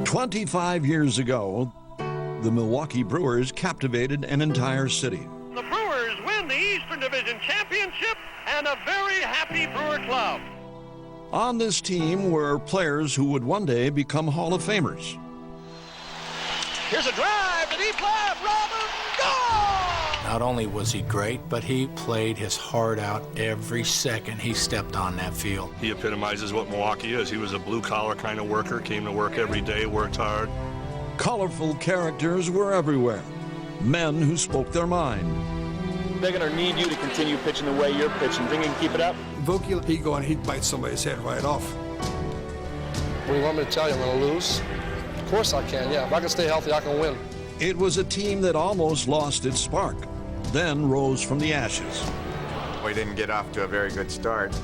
25 years ago, the Milwaukee Brewers captivated an entire city. The Brewers win the Eastern Division Championship and a very happy Brewer club. On this team were players who would one day become Hall of Famers. Here's a drive to deep left, Robin, goal! Not only was he great, but he played his heart out every second he stepped on that field. He epitomizes what Milwaukee is. He was a blue-collar kind of worker, came to work every day, worked hard. Colorful characters were everywhere, men who spoke their mind. They're going to need you to continue pitching the way you're pitching. Think you can keep it up? Vokey, he'd go and he'd bite somebody's head right off. What do you want me to tell you? I'm going to lose? Of course I can, yeah. If I can stay healthy, I can win. It was a team that almost lost its spark, then rose from the ashes. We didn't get off to a very good start.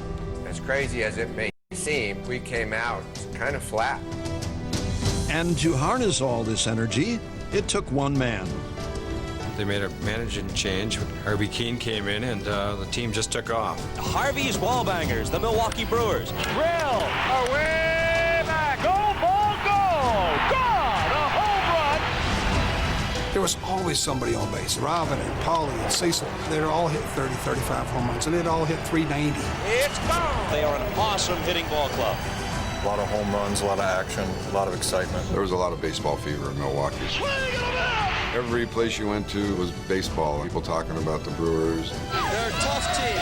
As crazy as it may seem, we came out kind of flat. And to harness all this energy, it took one man. They made a management change. Harvey came in, and the team just took off. Harvey's Wallbangers, the Milwaukee Brewers. Drill, away back, go, ball, go! God, a home run! There was always somebody on base. Robin and Paulie and Cecil, they'd all hit 30, 35 home runs, and they'd all hit 390. It's gone! They are an awesome hitting ball club. A lot of home runs, a lot of action, a lot of excitement. There was a lot of baseball fever in Milwaukee. Every place you went to was baseball. People talking about the Brewers. They're a tough team.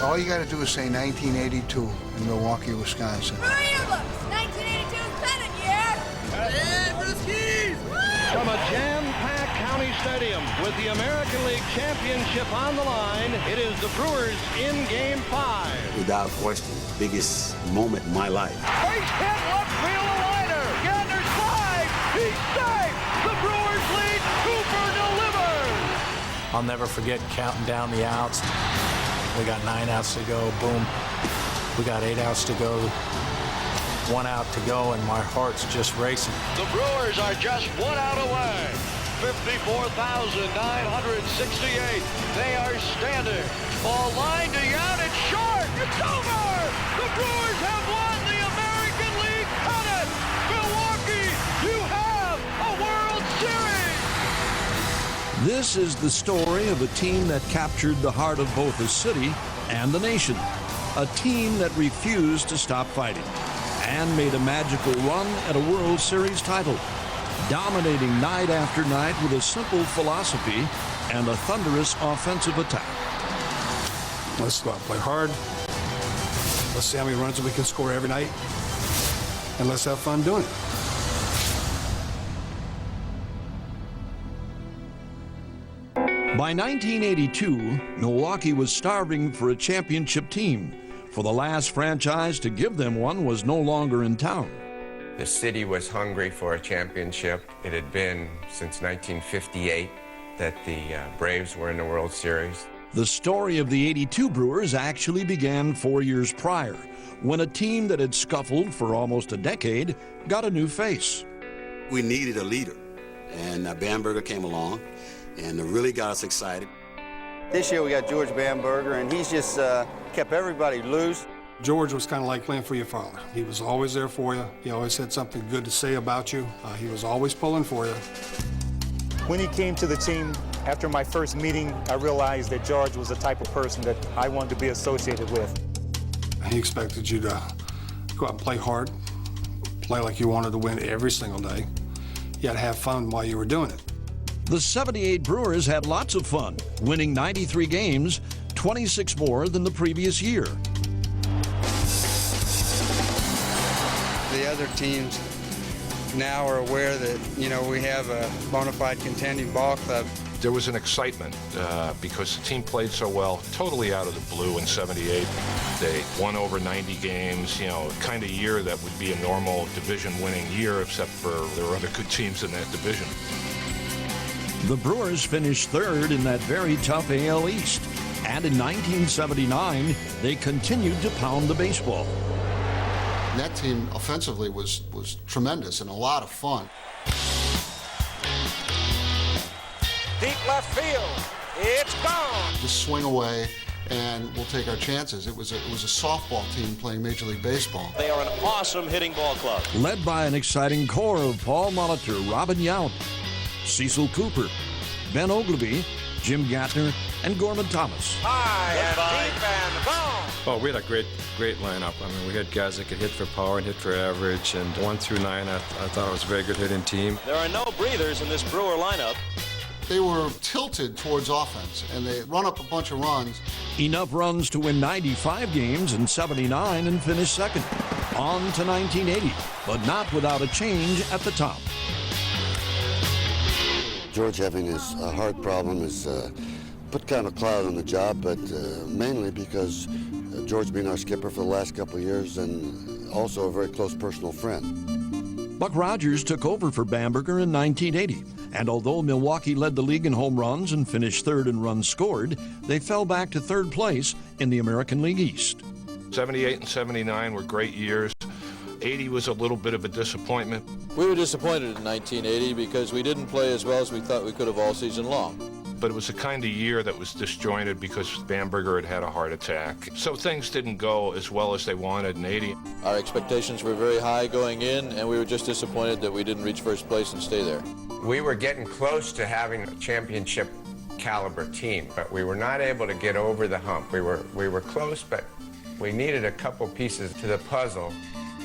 All you got to do is say 1982 in Milwaukee, Wisconsin. Brewer yearbooks, 1982 pennant year. Yeah, for the skis! From a jam-packed county stadium with the American League Championship on the line, it is the Brewers in Game 5. Without question, biggest moment in my life. Base hit, left field, a liner. Gantner's slide. He's safe. The Brewers lead. Cooper delivers. I'll never forget counting down the outs. We got 9 outs to go, boom. We got 8 outs to go, 1 out to go, and my heart's just racing. The Brewers are just 1 out away. 54,968. They are standing. Ball line to Young. It's short. It's over. The Brewers have won the American League pennant. Milwaukee, you have a World Series. This is the story of a team that captured the heart of both the city and the nation. A team that refused to stop fighting and made a magical run at a World Series title, dominating night after night with a simple philosophy and a thunderous offensive attack. Let's go out and play hard. Let's see how many runs we can score every night. And let's have fun doing it. By 1982, Milwaukee was starving for a championship team, for the last franchise to give them one was no longer in town. The city was hungry for a championship. It had been since 1958 that the Braves were in the World Series. The story of the '82 Brewers actually began 4 years prior, when a team that had scuffled for almost a decade got a new face. We needed a leader, and Bamberger came along, and really got us excited. This year we got George Bamberger, and he's just kept everybody loose. George was kind of like playing for your father. He was always there for you. He always had something good to say about you. He was always pulling for you. When he came to the team, after my first meeting, I realized that George was the type of person that I wanted to be associated with. He expected you to go out and play hard, play like you wanted to win every single day. You had to have fun while you were doing it. The '78 Brewers had lots of fun, winning 93 games, 26 more than the previous year. The other teams now are aware that, we have a bona fide contending ball club. There was an excitement because the team played so well, totally out of the blue in '78. They won over 90 games, kind of year that would be a normal division-winning year, except for there were other good teams in that division. The Brewers finished third in that very tough AL East, and in 1979, they continued to pound the baseball. That team offensively was tremendous and a lot of fun. Deep left field. It's gone. Just swing away and we'll take our chances. It was a softball team playing Major League Baseball. They are an awesome hitting ball club. Led by an exciting core of Paul Molitor, Robin Yount, Cecil Cooper, Ben Ogilvy, Jim Gattner, and Gorman Thomas. High and deep and gone. Oh, we had a great lineup. I mean, we had guys that could hit for power and hit for average, and 1 through 9, I thought it was a very good hitting team. There are no breathers in this Brewer lineup. They were tilted towards offense, and they run up a bunch of runs. Enough runs to win 95 games in 79 and finish second. On to 1980, but not without a change at the top. George having his heart problem has put kind of a cloud on the job, but mainly because George being our skipper for the last couple of years and also a very close personal friend. Buck Rogers took over for Bamberger in 1980, and although Milwaukee led the league in home runs and finished third in runs scored, they fell back to third place in the American League East. 78 and 79 were great years. 80 was a little bit of a disappointment. We were disappointed in 1980 because we didn't play as well as we thought we could have all season long. But it was the kind of year that was disjointed because Bamberger had a heart attack. So things didn't go as well as they wanted in 80. Our expectations were very high going in, and we were just disappointed that we didn't reach first place and stay there. We were getting close to having a championship caliber team, but we were not able to get over the hump. We were close, but we needed a couple pieces to the puzzle.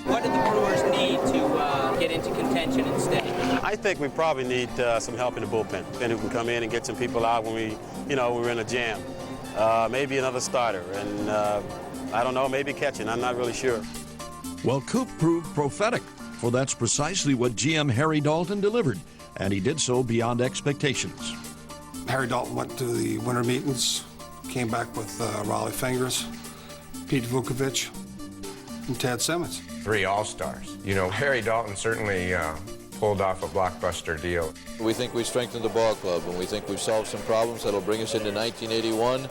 What did the Brewers need to get into contention and stay? I think we probably need some help in the bullpen. Ben who can come in and get some people out when we're in a jam. Maybe another starter, and I don't know, maybe catching. I'm not really sure. Well, Coop proved prophetic, for that's precisely what GM Harry Dalton delivered, and he did so beyond expectations. Harry Dalton went to the winter meetings, came back with Raleigh Fingers, Pete Vukovich, and Ted Simmons. 3 All-Stars. You know, Harry Dalton certainly pulled off a blockbuster deal. We think we strengthened the ball club, and we think we've solved some problems that'll bring us into 1981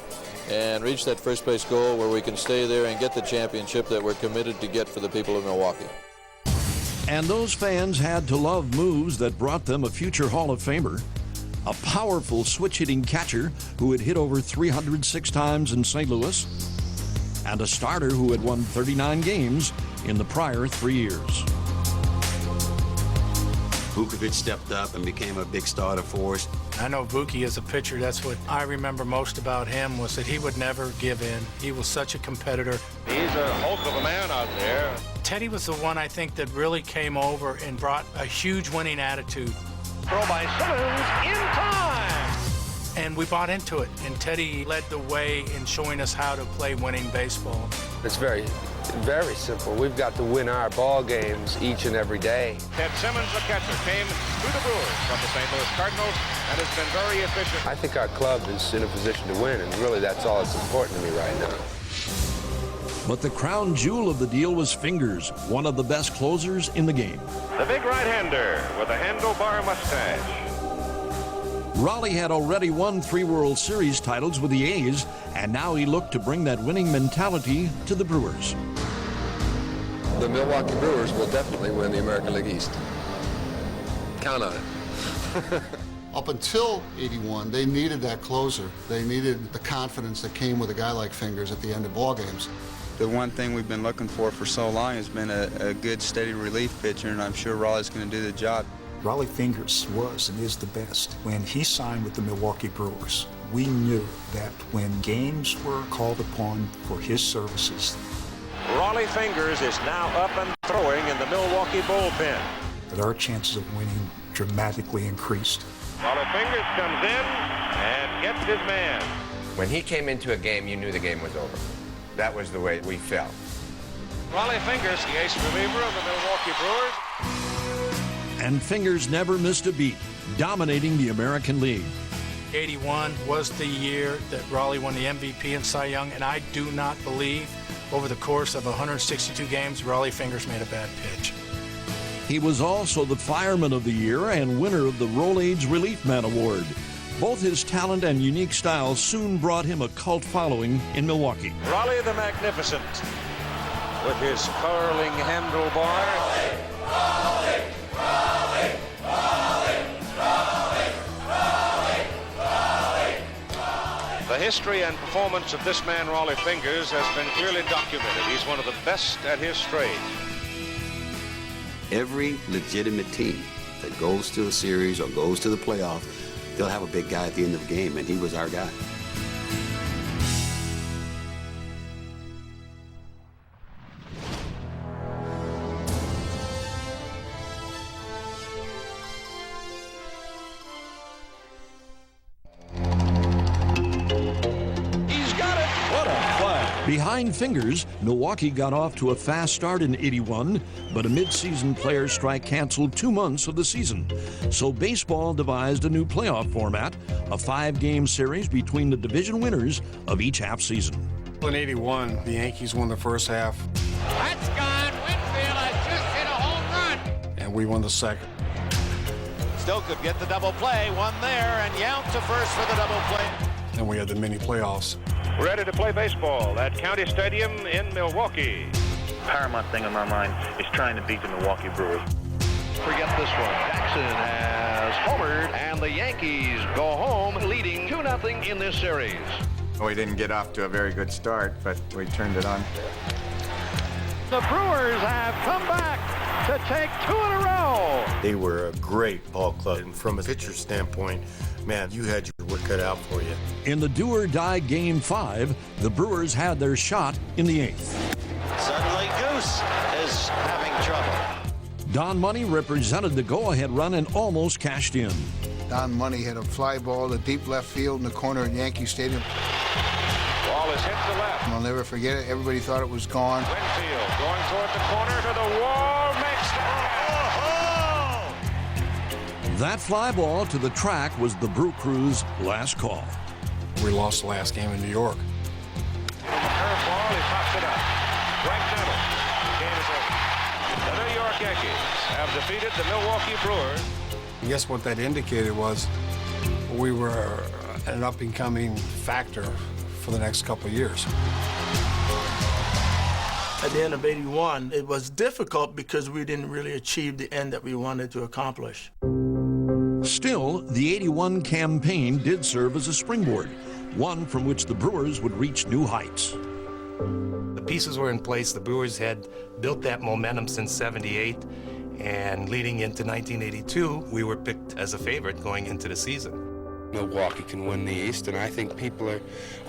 and reach that first place goal where we can stay there and get the championship that we're committed to get for the people of Milwaukee. And those fans had to love moves that brought them a future Hall of Famer, a powerful switch-hitting catcher who had hit over 306 times in St. Louis, and a starter who had won 39 games in the prior 3 years. Vukovich stepped up and became a big starter for us. I know Vukie as a pitcher, that's what I remember most about him, was that he would never give in. He was such a competitor. He's a hulk of a man out there. Teddy was the one, I think, that really came over and brought a huge winning attitude. Throw by Simmons in time. And we bought into it, and Teddy led the way in showing us how to play winning baseball. It's very simple. We've got to win our ball games each and every day. Ted Simmons, the catcher, came to the Brewers from the St. Louis Cardinals and has been very efficient. I think our club is in a position to win, and really that's all that's important to me right now. But the crown jewel of the deal was Fingers, one of the best closers in the game. The big right-hander with a handlebar mustache. Raleigh had already won 3 World Series titles with the A's, and now he looked to bring that winning mentality to the Brewers. The Milwaukee Brewers will definitely win the American League East. Count on it. Up until 81, they needed that closer. They needed the confidence that came with a guy like Fingers at the end of ball games. The one thing we've been looking for so long has been a good, steady relief pitcher, and I'm sure Raleigh's going to do the job. Raleigh Fingers was and is the best. When he signed with the Milwaukee Brewers, we knew that when games were called upon for his services, Raleigh Fingers is now up and throwing in the Milwaukee bullpen. that our chances of winning dramatically increased. Raleigh Fingers comes in and gets his man. When he came into a game, you knew the game was over. That was the way we felt. Raleigh Fingers, the ace reliever of the Milwaukee Brewers. And Fingers never missed a beat, dominating the American League. 81 was the year that Raleigh won the MVP and Cy Young, and I do not believe over the course of 162 games, Raleigh Fingers made a bad pitch. He was also the Fireman of the Year and winner of the Rolaids Relief Man Award. Both his talent and unique style soon brought him a cult following in Milwaukee. Raleigh the Magnificent with his curling handlebar. The history and performance of this man, Rollie Fingers, has been clearly documented. He's one of the best at his trade. Every legitimate team that goes to a series or goes to the playoff, they'll have a big guy at the end of the game, and he was our guy. Behind Fingers, Milwaukee got off to a fast start in '81, but a mid-season players' strike canceled 2 months of the season. So baseball devised a new playoff format, a 5-game series between the division winners of each half season. In '81, the Yankees won the first half. That's gone. Winfield has just hit a home run. And we won the second. Still could get the double play. One there, and Yount to first for the double play. And we had the mini playoffs. Ready to play baseball at County Stadium in Milwaukee. Paramount thing on my mind is trying to beat the Milwaukee Brewers. Forget this one. Jackson has homered, and the Yankees go home leading 2-0 in this series. We didn't get off to a very good start, but we turned it on. The Brewers have come back to take 2 in a row. They were a great ball club, and from a pitcher standpoint, man, you had your work cut out for you. In the do-or-die Game 5, the Brewers had their shot in the 8th. Suddenly Goose is having trouble. Don Money represented the go-ahead run and almost cashed in. Don Money hit a fly ball to deep left field in the corner at Yankee Stadium. Ball is hit to left. I'll never forget it. Everybody thought it was gone. Winfield going toward the corner to the wall, makes the That fly ball to the track was the Brew Crew's last call. We lost the last game in New York. Curveball, he pops it up. Right middle. Game is over. The New York Yankees have defeated the Milwaukee Brewers. I guess what that indicated was we were an up-and-coming factor for the next couple of years. At the end of '81, it was difficult because we didn't really achieve the end that we wanted to accomplish. Still, the '81 campaign did serve as a springboard, one from which the Brewers would reach new heights. The pieces were in place. The Brewers had built that momentum since '78, and leading into 1982, we were picked as a favorite going into the season. Milwaukee can win the East, and I think people are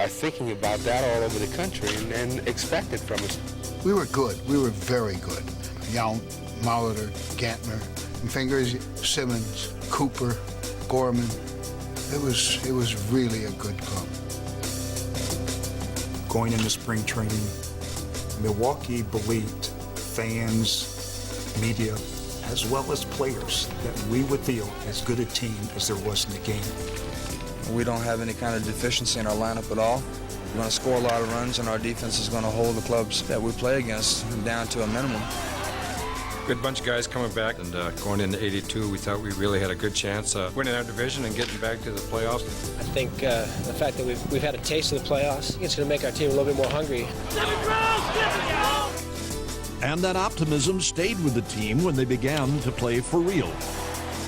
thinking about that all over the country and expect it from us. We were good. We were very good. Yount, Molitor, Gantner, and Fingers, Simmons, Cooper, Gorman. It was really a good club. Going into spring training, Milwaukee believed, fans, media, as well as players, that we would feel as good a team as there was in the game. We don't have any kind of deficiency in our lineup at all. We're going to score a lot of runs, and our defense is going to hold the clubs that we play against down to a minimum. Good bunch of guys coming back, and going into '82, we thought we really had a good chance winning our division and getting back to the playoffs. I think the fact that we've had a taste of the playoffs, I think it's going to make our team a little bit more hungry. And that optimism stayed with the team when they began to play for real.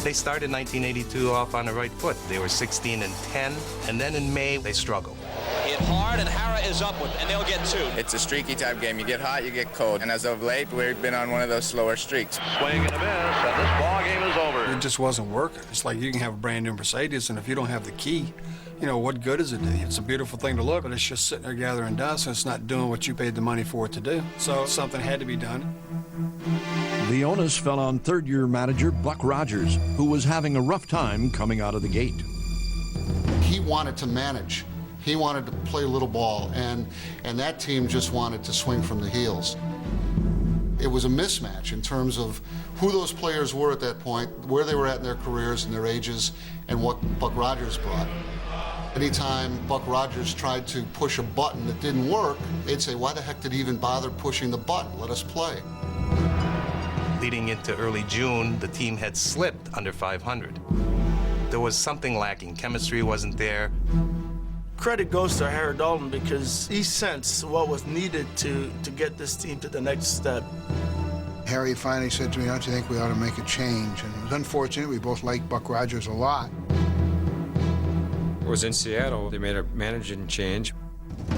They started 1982 off on the right foot. They were 16-10, and then in May, they struggled. Hit hard, and Hara is up with, and they'll get 2. It's a streaky type game. You get hot, you get cold. And as of late, we've been on one of those slower streaks. Swing and a miss, and this ball game is over. It just wasn't working. It's like you can have a brand new Mercedes, and if you don't have the key, you know, what good does it do? It's a beautiful thing to look, but it's just sitting there gathering dust, and it's not doing what you paid the money for it to do. So something had to be done. The onus fell on third-year manager Buck Rogers, who was having a rough time coming out of the gate. He wanted to manage. He wanted to play little ball, and that team just wanted to swing from the heels. It was a mismatch in terms of who those players were at that point, where they were at in their careers and their ages, and what Buck Rogers brought. Anytime Buck Rogers tried to push a button that didn't work, they'd say, why the heck did he even bother pushing the button? Let us play. Leading into early June, the team had slipped under 500. There was something lacking. Chemistry wasn't there. Credit goes to Harry Dalton because he sensed what was needed to get this team to the next step. Harry finally said to me, don't you think we ought to make a change? And it was unfortunate. We both liked Buck Rogers a lot. was in Seattle. They made a managing change.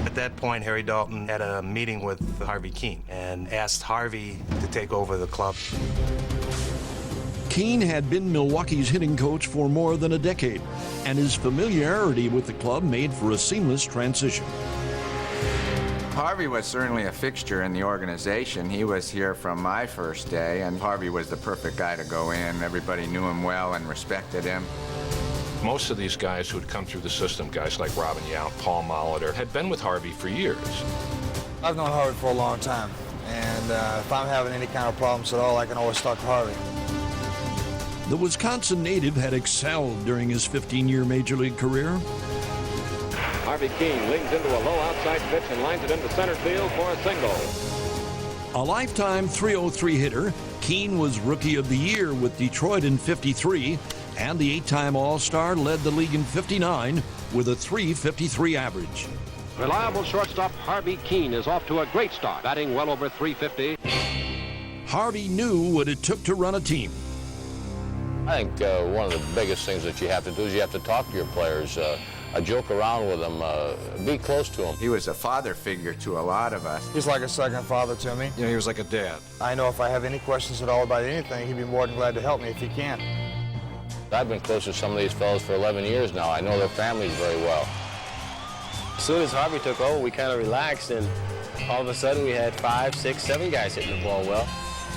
At that point, Harry Dalton had a meeting with Harvey Keene and asked Harvey to take over the club. Keene had been Milwaukee's hitting coach for more than a decade, and his familiarity with the club made for a seamless transition. Harvey was certainly a fixture in the organization. He was here from my first day, and Harvey was the perfect guy to go in. Everybody knew him well and respected him. Most of these guys who had come through the system, guys like Robin Yount, Paul Molitor, had been with Harvey for years. I've known Harvey for a long time, and if I'm having any kind of problems at all, I can always talk to Harvey. The Wisconsin native had excelled during his 15-year Major League career. Harvey Keene leans into a low outside pitch and lines it into center field for a single. A lifetime .303 hitter, Keene was Rookie of the Year with Detroit in '53, and the 8-time All-Star led the league in '59 with a .353 average. Reliable shortstop Harvey Keene is off to a great start, batting well over .350. Harvey knew what it took to run a team. I think one of the biggest things that you have to do is you have to talk to your players, joke around with them, be close to them. He was a father figure to a lot of us. He's like a second father to me. You know, he was like a dad. I know if I have any questions at all about anything, he'd be more than glad to help me if he can. I've been close to some of these fellows for 11 years now. I know their families very well. As soon as Harvey took over, we kind of relaxed, and all of a sudden we had 5, 6, 7 guys hitting the ball well.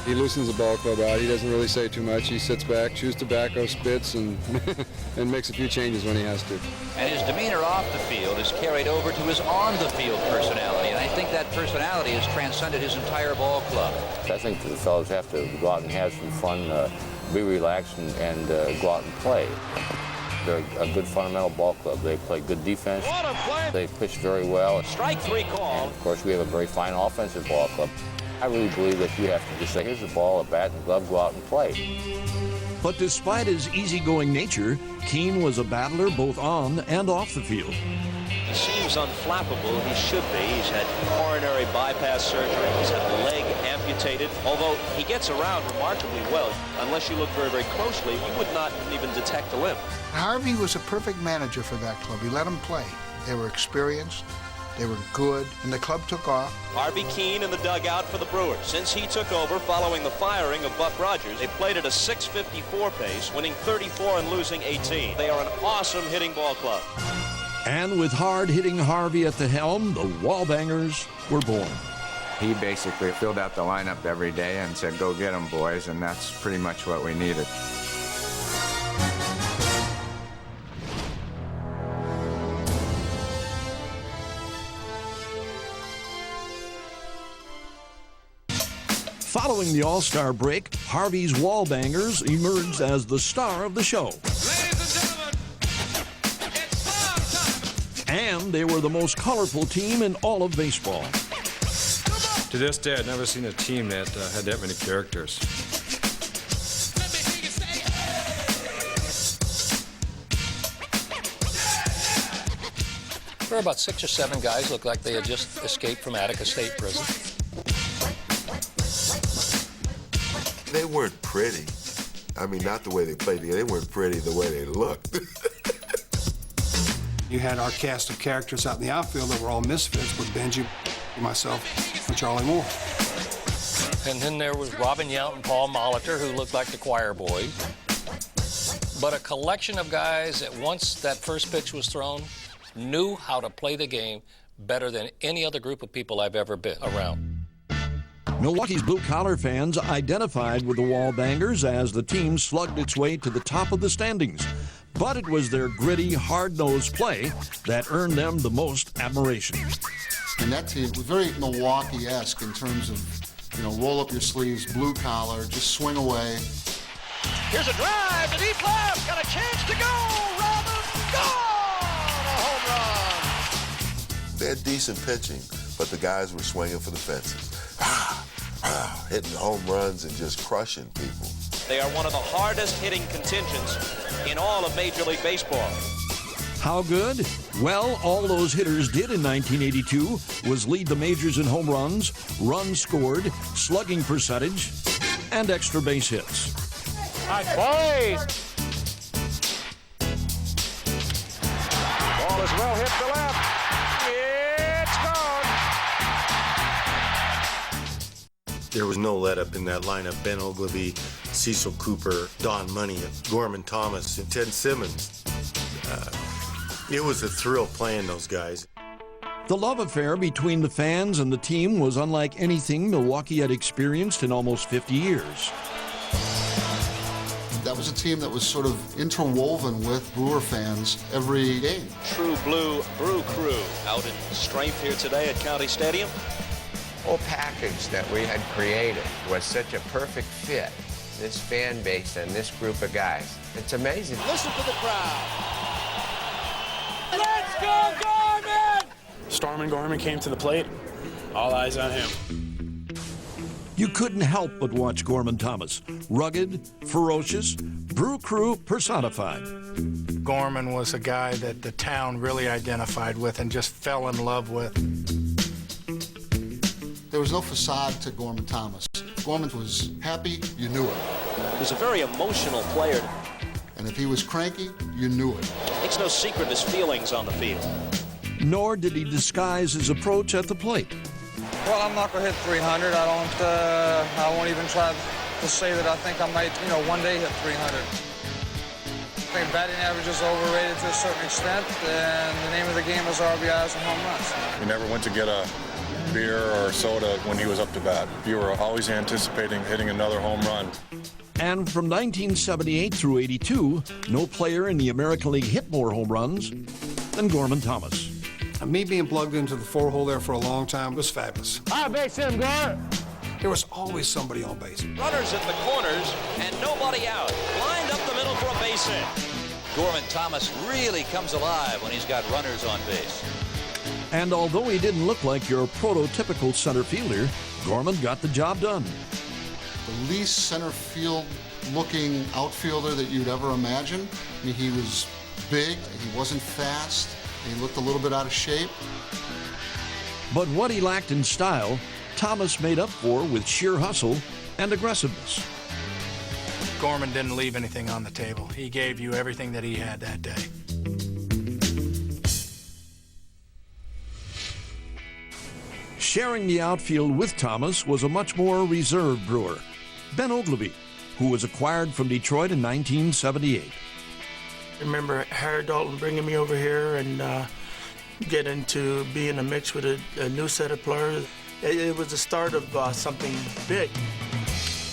He loosens the ball club out. He doesn't really say too much. He sits back, chews tobacco, spits, and and makes a few changes when he has to. And his demeanor off the field is carried over to his on-the-field personality, and I think that personality has transcended his entire ball club. I think the fellows have to go out and have some fun, be relaxed, and go out and play. They're a good fundamental ball club. They play good defense. They pitch very well. Strike 3 call. And of course, we have a very fine offensive ball club. I really believe that you have to just say, here's the ball, a bat, and a glove, go out and play. But despite his easygoing nature, Keene was a battler both on and off the field. He seems unflappable. He should be. He's had coronary bypass surgery. He's had a leg amputated. Although he gets around remarkably well. Unless you look very, very closely, you would not even detect a limp. Harvey was a perfect manager for that club. He let them play. They were experienced. They were good, and the club took off. Harvey Keene in the dugout for the Brewers. Since he took over following the firing of Buck Rogers, they played at a .654 pace, winning 34 and losing 18. They are an awesome hitting ball club. And with hard-hitting Harvey at the helm, the Wallbangers were born. He basically filled out the lineup every day and said, go get them, boys, and that's pretty much what we needed. Following the All-Star break, Harvey's Wallbangers emerged as the star of the show. Ladies and gentlemen, it's And they were the most colorful team in all of baseball. To this day, I've never seen a team that had that many characters. There were about 6 or 7 guys looked like they had just escaped from Attica State Prison. They weren't pretty. I mean, not the way they played. They weren't pretty the way they looked. You had our cast of characters out in the outfield that were all misfits with Benji, myself, and Charlie Moore. And then there was Robin Yount and Paul Molitor, who looked like the choir boys. But a collection of guys that once that first pitch was thrown, knew how to play the game better than any other group of people I've ever been around. Milwaukee's blue-collar fans identified with the Wallbangers as the team slugged its way to the top of the standings. But it was their gritty, hard-nosed play that earned them the most admiration. And that team was very Milwaukee-esque in terms of, roll up your sleeves, blue-collar, just swing away. Here's a drive to deep left. Got a chance to go. Robin, gone! A home run. They had decent pitching, but the guys were swinging for the fences. Hitting home runs and just crushing people. They are one of the hardest hitting contingents in all of Major League Baseball. How good? Well, all those hitters did in 1982 was lead the majors in home runs, runs scored, slugging percentage, and extra base hits. Nice play. will hit the left. It's gone. There was no let-up in that lineup. Ben Oglivie, Cecil Cooper, Don Money, Gorman Thomas, and Ted Simmons. It was a thrill playing those guys. The love affair between the fans and the team was unlike anything Milwaukee had experienced in almost 50 years. That was a team that was sort of interwoven with Brewer fans every game. True Blue Brew Crew out in strength here today at County Stadium. The whole package that we had created was such a perfect fit. This fan base and this group of guys. It's amazing. Listen to the crowd. Let's go, Gorman! Starman Gorman came to the plate. All eyes on him. You couldn't help but watch Gorman Thomas. Rugged, ferocious, Brew Crew personified. Gorman was a guy that the town really identified with and just fell in love with. There was no facade to Gorman Thomas. Gorman was happy, you knew it. He was a very emotional player. And if he was cranky, you knew it. Makes no secret of his feelings on the field. Nor did he disguise his approach at the plate. Well, I'm not going to hit 300. I won't even try to say that I think I might, one day hit 300. I think batting average is overrated to a certain extent, and the name of the game is RBIs and home runs. He never went to get a beer or soda when he was up to bat. You were always anticipating hitting another home run. And from 1978 through 82, no player in the American League hit more home runs than Gorman Thomas. Me being plugged into the four-hole there for a long time was fabulous. High base him, Gar. There was always somebody on base. Runners in the corners and nobody out. Lined up the middle for a base hit. Gorman Thomas really comes alive when he's got runners on base. And although he didn't look like your prototypical center fielder, Gorman got the job done. The least center field looking outfielder that you'd ever imagine. I mean, he was big, he wasn't fast, he looked a little bit out of shape. But what he lacked in style, Thomas made up for with sheer hustle and aggressiveness. Gorman didn't leave anything on the table. He gave you everything that he had that day. Sharing the outfield with Thomas was a much more reserved Brewer, Ben Oglivie, who was acquired from Detroit in 1978. I remember Harry Dalton bringing me over here and get into being a mix with a new set of players. It was the start of something big.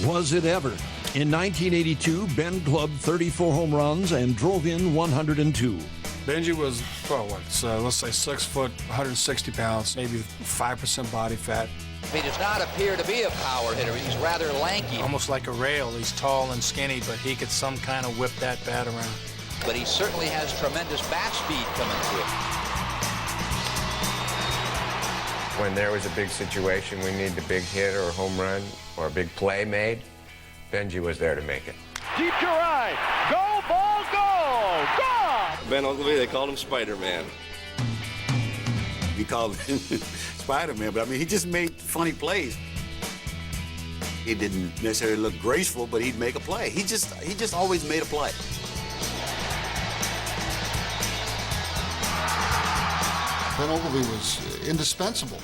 Was it ever? In 1982, Ben clubbed 34 home runs and drove in 102. Benji was, let's say 6 foot, 160 pounds, maybe 5% body fat. He does not appear to be a power hitter. He's rather lanky. Almost like a rail. He's tall and skinny, but he could some kind of whip that bat around. But he certainly has tremendous bat speed coming to him. When there was a big situation, we needed a big hit or a home run or a big play made, Benji was there to make it. Deep to right. Go, ball, go! Go! Ben Oglivie, they called him Spider-Man. We called him Spider-Man, but I mean, he just made funny plays. He didn't necessarily look graceful, but he'd make a play. He just always made a play. Ben Oglivie was indispensable.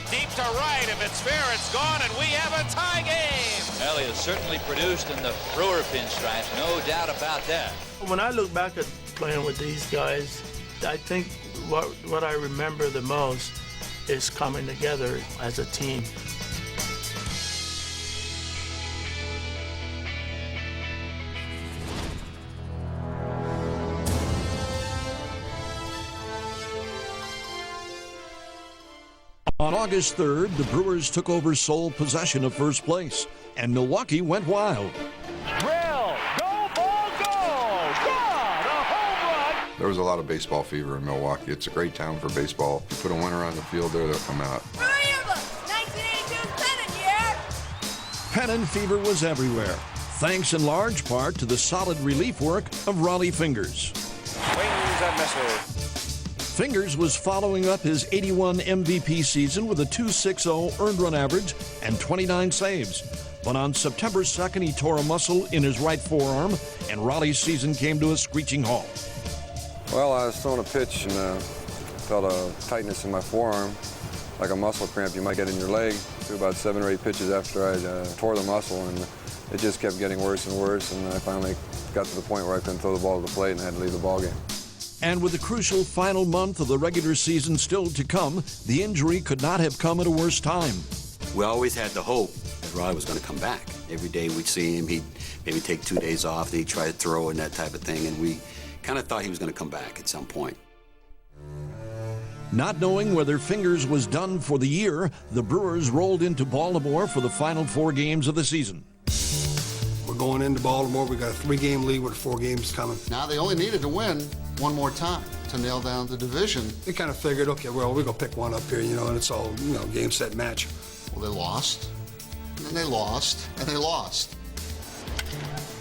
Deep to right. If it's fair, it's gone, and we have a tie game. Well, he has certainly produced in the Brewer pinstripes, no doubt about that. When I look back at playing with these guys, I think what I remember the most is coming together as a team. On August 3rd, the Brewers took over sole possession of first place, and Milwaukee went wild. Drill! Go, ball, go! God, a home run! There was a lot of baseball fever in Milwaukee. It's a great town for baseball. You put a winner on the field there, they'll come out. Brewer Yearbook, 1982 pennant year! Pennant fever was everywhere, thanks in large part to the solid relief work of Raleigh Fingers. Swings and misses. Fingers was following up his 81 MVP season with a .260 earned run average and 29 saves. But on September 2nd, he tore a muscle in his right forearm, and Raleigh's season came to a screeching halt. Well, I was throwing a pitch and felt a tightness in my forearm, like a muscle cramp you might get in your leg. Threw about 7 or 8 pitches after I tore the muscle, and it just kept getting worse and worse, and I finally got to the point where I couldn't throw the ball to the plate and had to leave the ball game. And with the crucial final month of the regular season still to come, the injury could not have come at a worse time. We always had the hope that Riley was going to come back. Every day we'd see him, he'd maybe take 2 days off, then he'd try to throw and that type of thing, and we kind of thought he was going to come back at some point. Not knowing whether Fingers was done for the year, the Brewers rolled into Baltimore for the final 4 games of the season. We're going into Baltimore. We got a 3-game lead with 4 games coming. Now they only needed to win one more time to nail down the division. They kind of figured, okay, well, we're going to pick one up here, and it's all, game, set, match. Well, they lost, and then they lost, and they lost.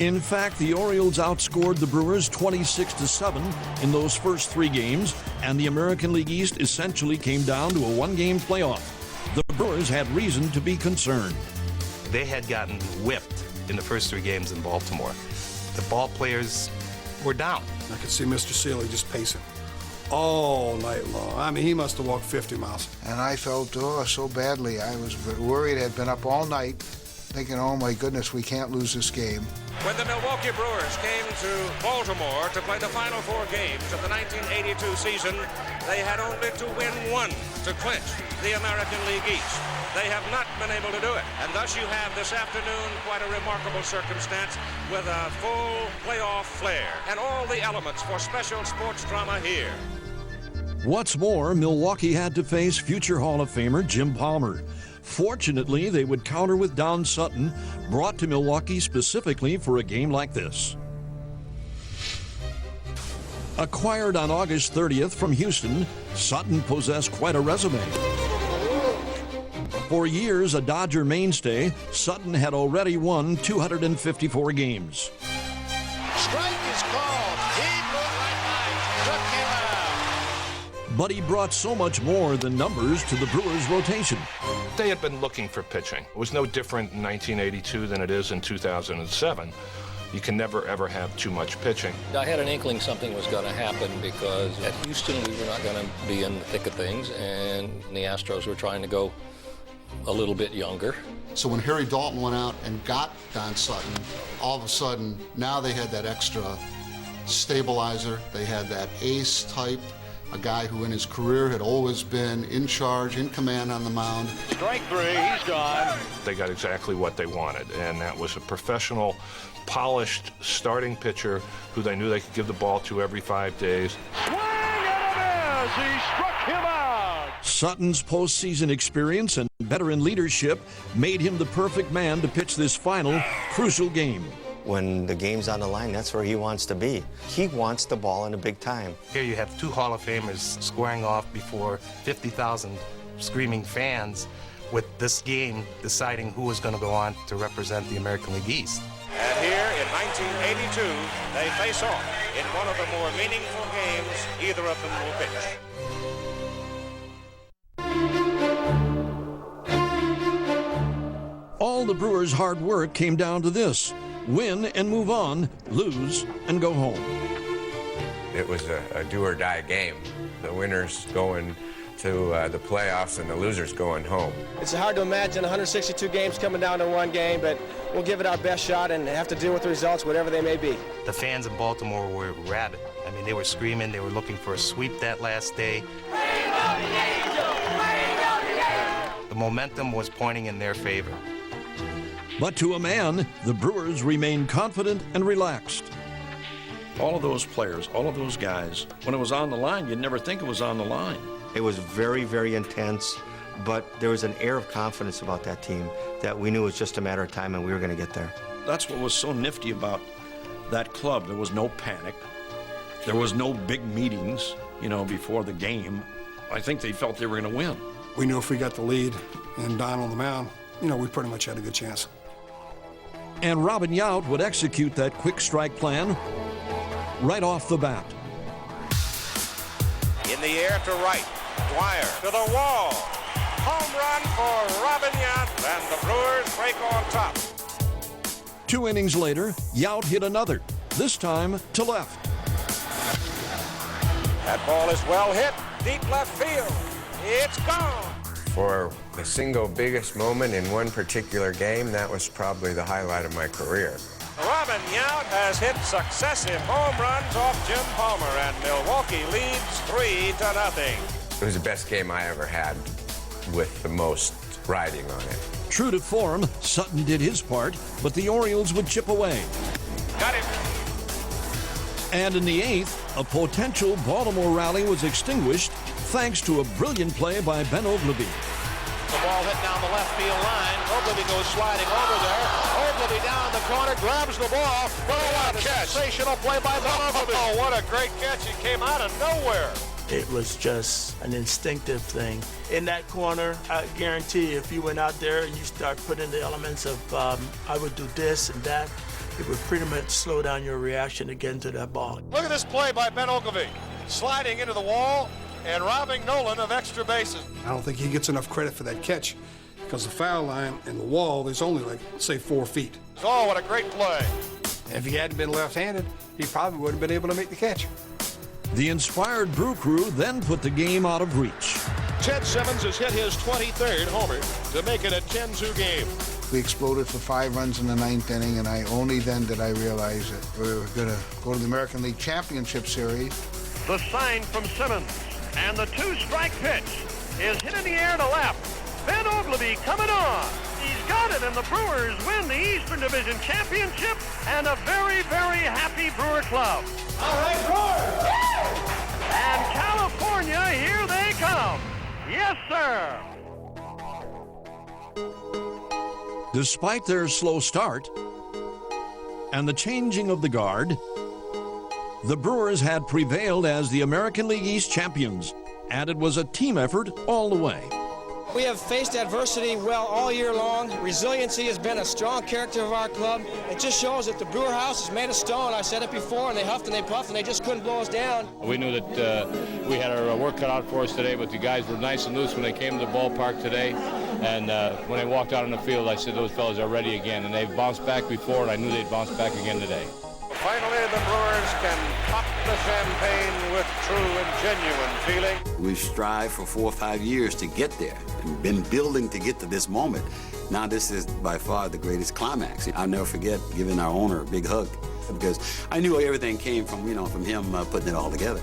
In fact, the Orioles outscored the Brewers 26-7 in those first 3 games, and the American League East essentially came down to a 1-game playoff. The Brewers had reason to be concerned. They had gotten whipped in the first 3 games in Baltimore. The ball players were down. I could see Mr. Seeley just pacing all night long. I mean, he must have walked 50 miles. And I felt, so badly. I was worried. I'd been up all night thinking, oh my goodness, we can't lose this game. When the Milwaukee Brewers came to Baltimore to play the final 4 games of the 1982 season, they had only to win 1 to clinch the American League East. They have not been able to do it. And thus you have this afternoon quite a remarkable circumstance with a full playoff flair and all the elements for special sports drama here. What's more, Milwaukee had to face future Hall of Famer Jim Palmer. Fortunately, they would counter with Don Sutton, brought to Milwaukee specifically for a game like this. Acquired on August 30th from Houston, Sutton possessed quite a resume. For years a Dodger mainstay, Sutton had already won 254 games. Strike is called. He moved right by, struck him out. But he brought so much more than numbers to the Brewers' rotation. They had been looking for pitching. It was no different in 1982 than it is in 2007. You can never, ever have too much pitching. I had an inkling something was going to happen because at Houston we were not going to be in the thick of things, and the Astros were trying to go a little bit younger. So when Harry Dalton went out and got Don Sutton, all of a sudden, now they had that extra stabilizer. They had that ace type, a guy who in his career had always been in charge, in command on the mound. Strike 3, he's gone. They got exactly what they wanted, and that was a professional, polished starting pitcher who they knew they could give the ball to every 5 days. Swing and a miss! He struck him out! Sutton's postseason experience and veteran leadership made him the perfect man to pitch this final, crucial game. When the game's on the line, that's where he wants to be. He wants the ball in the big time. Here you have 2 Hall of Famers squaring off before 50,000 screaming fans with this game deciding who is going to go on to represent the American League East. And here in 1982, they face off in one of the more meaningful games either of them will pitch. All the Brewers' hard work came down to this: win and move on, lose and go home. It was a do-or-die game. The winners going to the playoffs and the losers going home. It's hard to imagine 162 games coming down to 1 game, but we'll give it our best shot and have to deal with the results, whatever they may be. The fans in Baltimore were rabid. I mean, they were screaming, they were looking for a sweep that last day. The momentum was pointing in their favor. But to a man, the Brewers remained confident and relaxed. All of those players, all of those guys, when it was on the line, you'd never think it was on the line. It was very, very intense, but there was an air of confidence about that team that we knew it was just a matter of time and we were going to get there. That's what was so nifty about that club. There was no panic. There was no big meetings, before the game. I think they felt they were going to win. We knew if we got the lead and Don on the mound, we pretty much had a good chance. And Robin Yount would execute that quick strike plan right off the bat. In the air to right, Dwyer to the wall. Home run for Robin Yount, and the Brewers break on top. 2 innings later, Yount hit another, this time to left. That ball is well hit, deep left field. It's gone. For the single biggest moment in one particular game, that was probably the highlight of my career. Robin Yount has hit successive home runs off Jim Palmer, and Milwaukee leads 3-0. It was the best game I ever had with the most riding on it. True to form, Sutton did his part, but the Orioles would chip away. Got him. And in the eighth, a potential Baltimore rally was extinguished thanks to a brilliant play by Ben Oglivie. The ball hit down the left field line. Oglivie goes sliding over there. Oglivie down the corner, grabs the ball. What a catch. Sensational play by Ben Oglivie. Oh, what a great catch. It came out of nowhere. It was just an instinctive thing. In that corner, I guarantee you, if you went out there and you start putting the elements of I would do this and that, it would pretty much slow down your reaction to getting to that ball. Look at this play by Ben Oglivie. Sliding into the wall and robbing Nolan of extra bases. I don't think he gets enough credit for that catch because the foul line and the wall, there's only like, say, 4 feet. Oh, what a great play. If he hadn't been left-handed, he probably wouldn't have been able to make the catch. The inspired Brew Crew then put the game out of reach. Ted Simmons has hit his 23rd homer to make it a 10-2 game. We exploded for 5 runs in the 9th inning, and only then did I realize that we were going to go to the American League Championship Series. The sign from Simmons, and the 2-strike pitch is hit in the air to left. Ben Oglivie coming on. He's got it, and the Brewers win the Eastern Division Championship, and a very, very happy Brewer club. All right, Brewers! And California, here they come. Yes, sir. Despite their slow start and the changing of the guard, the Brewers had prevailed as the American League East champions, and it was a team effort all the way. We have faced adversity well all year long. Resiliency has been a strong character of our club. It just shows that the Brewer House is made of stone. I said it before, and they huffed and they puffed, and they just couldn't blow us down. We knew that we had our work cut out for us today, but the guys were nice and loose when they came to the ballpark today. And when they walked out on the field, I said, those fellas are ready again. And they've bounced back before, and I knew they'd bounce back again today. Finally, the Brewers can pop the champagne with true and genuine feeling. We strive for 4 or 5 years to get there and been building to get to this moment. Now this is by far the greatest climax. I'll never forget giving our owner a big hug because I knew everything came from, from him putting it all together.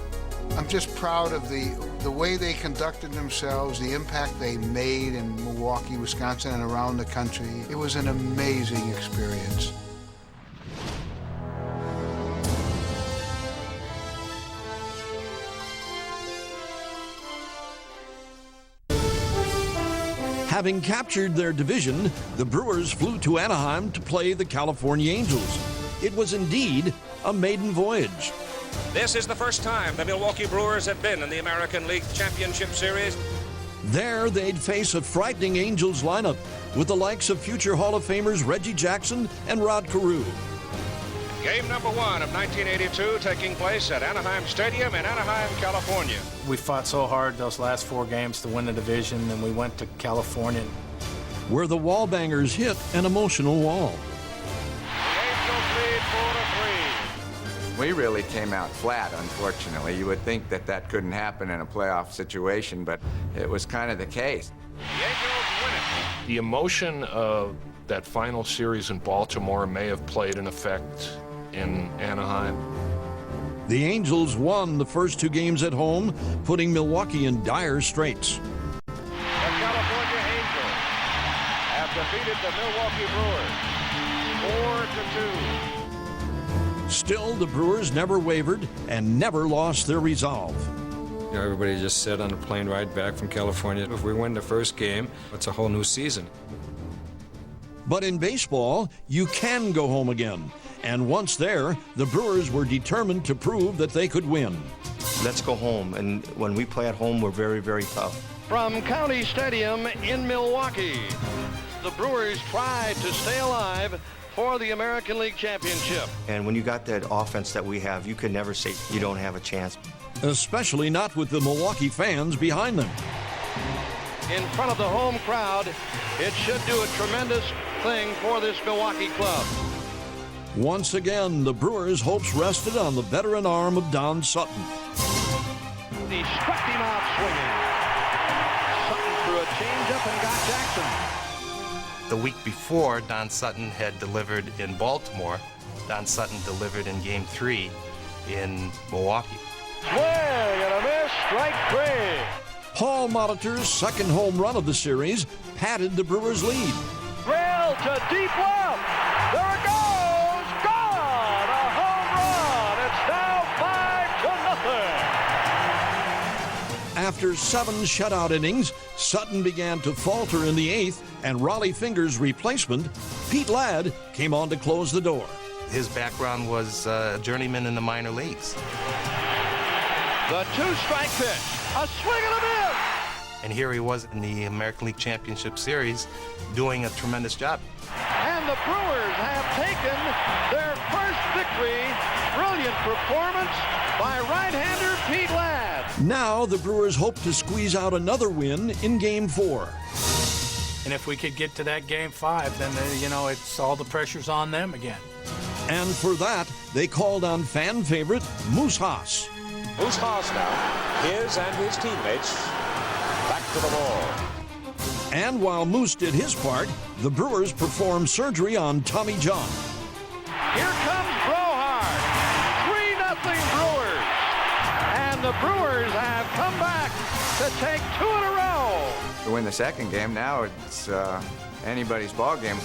I'm just proud of the way they conducted themselves, the impact they made in Milwaukee, Wisconsin, and around the country. It was an amazing experience. Having captured their division, the Brewers flew to Anaheim to play the California Angels. It was indeed a maiden voyage. This is the first time the Milwaukee Brewers have been in the American League Championship Series. There, they'd face a frightening Angels lineup with the likes of future Hall of Famers Reggie Jackson and Rod Carew. Game number 1 of 1982 taking place at Anaheim Stadium in Anaheim, California. We fought so hard those last 4 games to win the division, and we went to California. Where the Wallbangers hit an emotional wall. The Angels lead 4-3. We really came out flat, unfortunately. You would think that that couldn't happen in a playoff situation, but it was kind of the case. The Angels win it. The emotion of that final series in Baltimore may have played an effect in Anaheim. The Angels won the first 2 games at home, putting Milwaukee in dire straits. The California Angels have defeated the Milwaukee Brewers 4-2. Still, the Brewers never wavered and never lost their resolve. Everybody just said on the plane ride back from California, if we win the first game, it's a whole new season. But in baseball, you can go home again. And once there, the Brewers were determined to prove that they could win. Let's go home. And when we play at home, we're very, very tough. From County Stadium in Milwaukee, the Brewers tried to stay alive for the American League Championship. And when you got that offense that we have, you could never say you don't have a chance. Especially not with the Milwaukee fans behind them. In front of the home crowd, it should do a tremendous thing for this Milwaukee club. Once again, the Brewers' hopes rested on the veteran arm of Don Sutton. and he struck him out swinging. Sutton threw a changeup and got Jackson. The week before, Don Sutton had delivered in Baltimore. Don Sutton delivered in Game 3 in Milwaukee. Swing and a miss, strike 3. Paul Molitor's second home run of the series padded the Brewers' lead. Rail to deep left. There it goes. Gone. A home run. It's now 5-0. After 7 shutout innings, Sutton began to falter in the 8th, and Raleigh Fingers' replacement, Pete Ladd, came on to close the door. His background was a journeyman in the minor leagues. The 2-strike pitch. A swing and a miss. And here he was in the American League Championship Series doing a tremendous job. And the Brewers have taken their first victory. Brilliant performance by right-hander Pete Ladd. Now the Brewers hope to squeeze out another win in Game 4. And if we could get to that Game 5, then, it's all the pressure's on them again. And for that, they called on fan favorite Moose Haas. Moose Haas now, his and his teammates, back to the ball. And while Moose did his part, the Brewers performed surgery on Tommy John. Here comes Brohard. 3-0 Brewers. And the Brewers have come back to take 2 in a row. To win the second game, now it's anybody's ball game.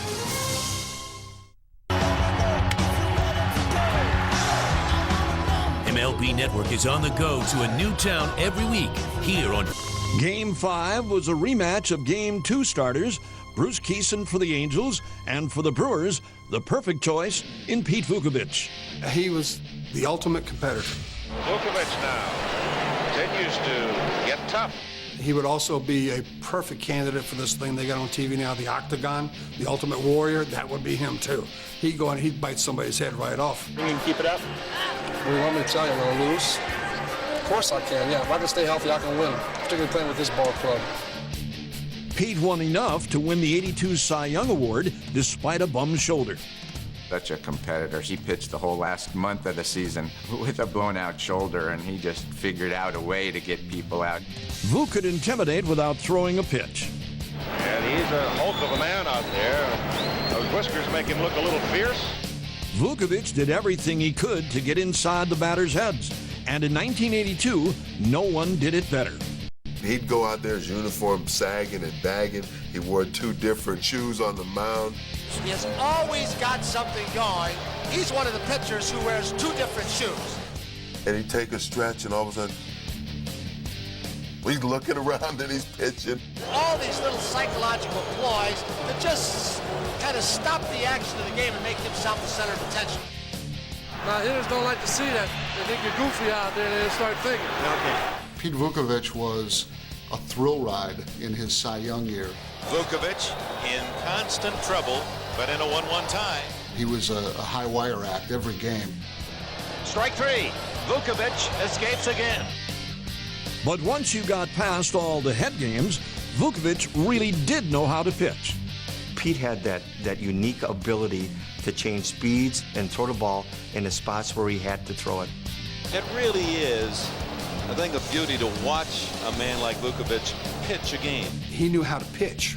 MLB Network is on the go to a new town every week here on Game 5 was a rematch of Game 2 starters, Bruce Kieson for the Angels, and for the Brewers, the perfect choice in Pete Vukovich. He was the ultimate competitor. Vukovich now continues to get tough. He would also be a perfect candidate for this thing they got on TV now, the Octagon, the Ultimate Warrior. That would be him, too. He'd go and he'd bite somebody's head right off. You can keep it up? What do you want me to tell you? I'm going to lose? Of course I can, yeah. If I can stay healthy, I can win, particularly playing with this ball club. Pete won enough to win the '82 Cy Young Award despite a bum shoulder. Such a competitor. He pitched the whole last month of the season with a blown-out shoulder, and he just figured out a way to get people out. Vu could intimidate without throwing a pitch. And he's a hulk of a man out there. Those whiskers make him look a little fierce. Vukovich did everything he could to get inside the batters' heads, and in 1982, no one did it better. He'd go out there, his uniform sagging and bagging. He wore 2 different shoes on the mound. He has always got something going. He's one of the pitchers who wears 2 different shoes. And he'd take a stretch, and all of a sudden, he's looking around and he's pitching. All these little psychological ploys that just kind of stop the action of the game and make himself the center of attention. Now, hitters don't like to see that. They think you're goofy out there, and they start thinking. Okay. Pete Vukovich was a thrill ride in his Cy Young year. Vukovich in constant trouble, but in a 1-1 tie. He was a high wire act every game. Strike 3. Vukovich escapes again. But once you got past all the head games, Vukovich really did know how to pitch. Pete had that unique ability to change speeds and throw the ball in the spots where he had to throw it. It really is a thing of beauty to watch a man like Vukovich pitch a game. He knew how to pitch.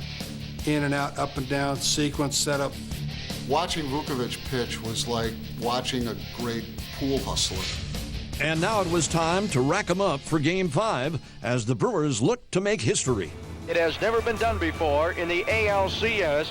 In and out, up and down, sequence, setup. Watching Vukovich pitch was like watching a great pool hustler. And now it was time to rack 'em up for Game 5 as the Brewers looked to make history. It has never been done before in the ALCS,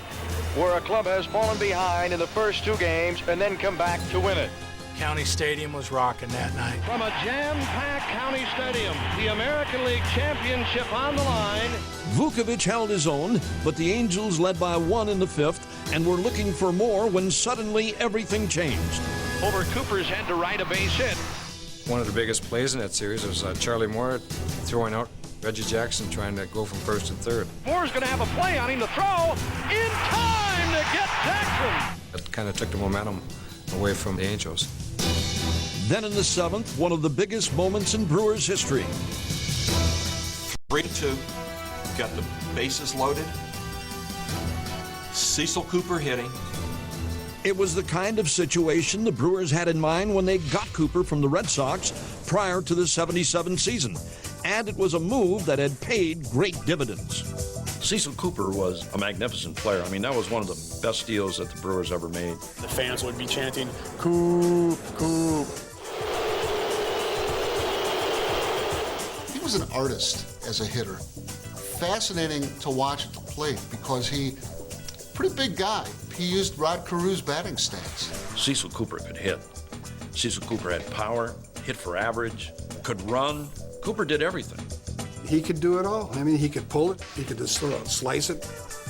where a club has fallen behind in the first 2 games and then come back to win it. County Stadium was rocking that night. From a jam-packed County Stadium, the American League Championship on the line. Vukovich held his own, but the Angels led by 1 in the 5th and were looking for more when suddenly everything changed. Over Cooper's head to right, a base hit. One of the biggest plays in that series was Charlie Moore throwing out Reggie Jackson trying to go from first and third. Moore's going to have a play on him to throw in time to get Jackson. That kind of took the momentum away from the Angels. Then in the 7th, one of the biggest moments in Brewers history. 3-2, got the bases loaded. Cecil Cooper hitting. It was the kind of situation the Brewers had in mind when they got Cooper from the Red Sox prior to the '77 season. and it was a move that had paid great dividends. Cecil Cooper was a magnificent player. I mean, that was one of the best deals that the Brewers ever made. The fans would be chanting, "Coop, Coop." He was an artist as a hitter. Fascinating to watch at the plate because pretty big guy. He used Rod Carew's batting stance. Cecil Cooper could hit. Cecil Cooper had power, hit for average, could run. Cooper did everything. He could do it all. I mean, he could pull it, he could just slice it.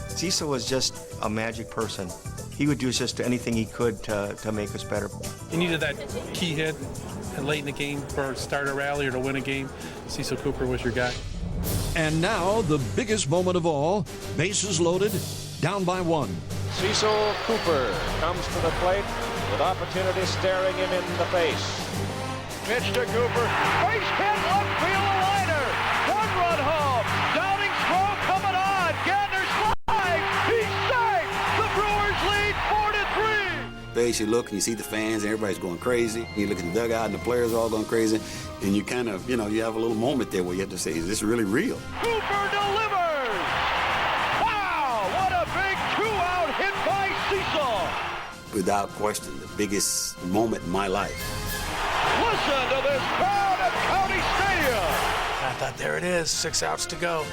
Cecil was just a magic person. He would do just anything he could to make us better. You needed that key hit late in the game for start a rally or to win a game. Cecil Cooper was your guy. And now, the biggest moment of all, bases loaded, down by 1. Cecil Cooper comes to the plate with opportunity staring him in the face. Pitch to Cooper. Base hit, left field, a liner. 1-run home. Downing throw coming on. Gantner's flag. He's safe. The Brewers lead 4-3. Base, you look and you see the fans, everybody's going crazy. You look at the dugout and the players are all going crazy. And you kind of, you have a little moment there where you have to say, is this really real? Cooper delivers. Wow, what a big 2-out hit by Cecil. Without question, the biggest moment in my life. Listen to this crowd at County Stadium. I thought, there it is, 6 outs to go.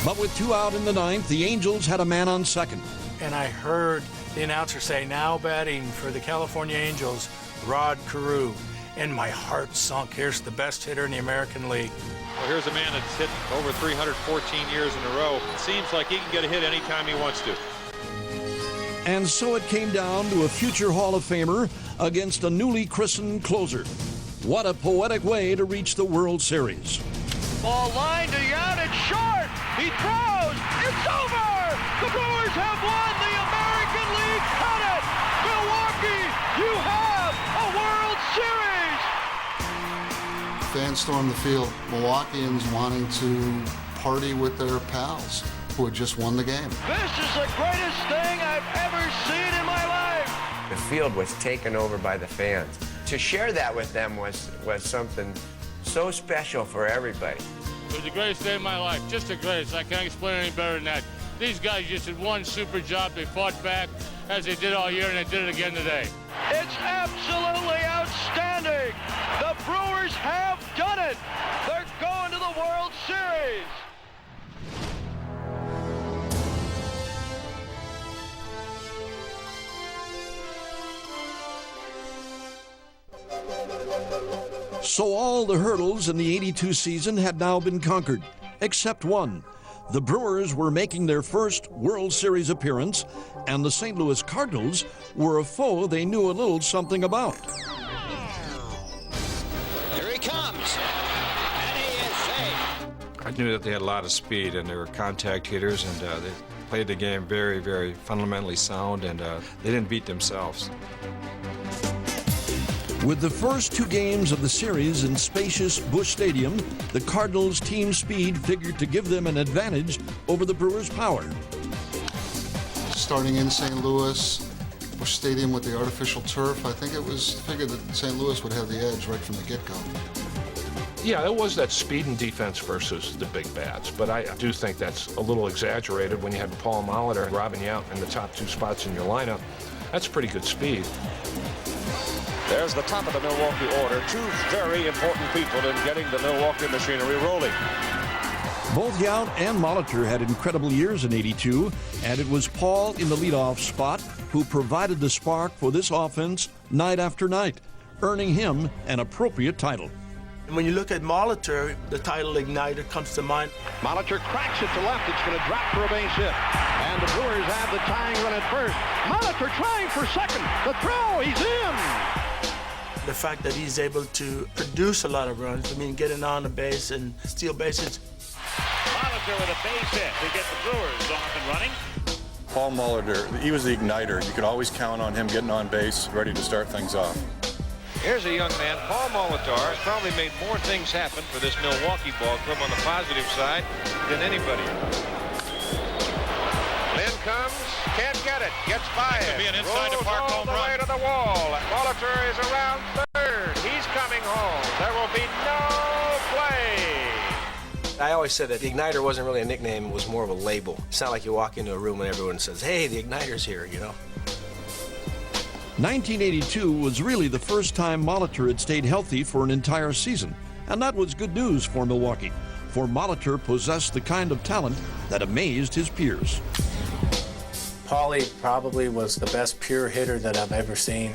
But with 2 out in the 9th, the Angels had a man on second. And I heard the announcer say, now batting for the California Angels, Rod Carew. And my heart sunk. Here's the best hitter in the American League. Well, here's a man that's hit over 314 years in a row. It seems like he can get a hit anytime he wants to. And so it came down to a future Hall of Famer against a newly christened closer. What a poetic way to reach the World Series. Ball line to Yount, it's short. He throws. It's over. The Brewers have won the American League pennant. Milwaukee, you have a World Series. Fans stormed the field, Milwaukeeans wanting to party with their pals who had just won the game. This is the greatest thing I've ever seen in my life. The field was taken over by the fans. To share that with them was something so special for everybody. It was the greatest day of my life, just the greatest. I can't explain it any better than that. These guys just did one super job. They fought back as they did all year, and they did it again today. It's absolutely outstanding. The Brewers have done it. They're going to the World Series. So all the hurdles in the '82 season had now been conquered, except one. The Brewers were making their first World Series appearance, and the St. Louis Cardinals were a foe they knew a little something about. Here he comes, and he is safe. I knew that they had a lot of speed, and they were contact hitters, and they played the game very, very fundamentally sound, and they didn't beat themselves. With the first 2 games of the series in spacious Busch Stadium, the Cardinals' team speed figured to give them an advantage over the Brewers' power. Starting in St. Louis, Busch Stadium with the artificial turf, I think it was figured that St. Louis would have the edge right from the get-go. Yeah, it was that speed and defense versus the big bats, but I do think that's a little exaggerated when you had Paul Molitor and Robin Yount in the top 2 spots in your lineup. That's pretty good speed. There's the top of the Milwaukee order. 2 very important people in getting the Milwaukee machinery rolling. Both Yount and Molitor had incredible years in '82, and it was Paul in the leadoff spot who provided the spark for this offense night after night, earning him an appropriate title. And when you look at Molitor, the title Igniter comes to mind. Molitor cracks it to left. It's going to drop for a base hit. And the Brewers have the tying run at first. Molitor trying for second. The throw, he's in. The fact that he's able to produce a lot of runs, getting on the base and steal bases. Molitor with a base hit to get the Brewers off and running. Paul Molitor, he was the igniter. You could always count on him getting on base, ready to start things off. Here's a young man, Paul Molitor, has probably made more things happen for this Milwaukee ball club on the positive side than anybody. Lynn comes, can't get it, gets by it. Could be an inside the park home run. All the way to the wall. Molitor is around third. He's coming home. There will be no play. I always said that the Igniter wasn't really a nickname, it was more of a label. It's not like you walk into a room and everyone says, hey, the Igniter's here, you know? 1982 was really the first time Molitor had stayed healthy for an entire season, and that was good news for Milwaukee, for Molitor possessed the kind of talent that amazed his peers. Paulie probably was the best pure hitter that I've ever seen.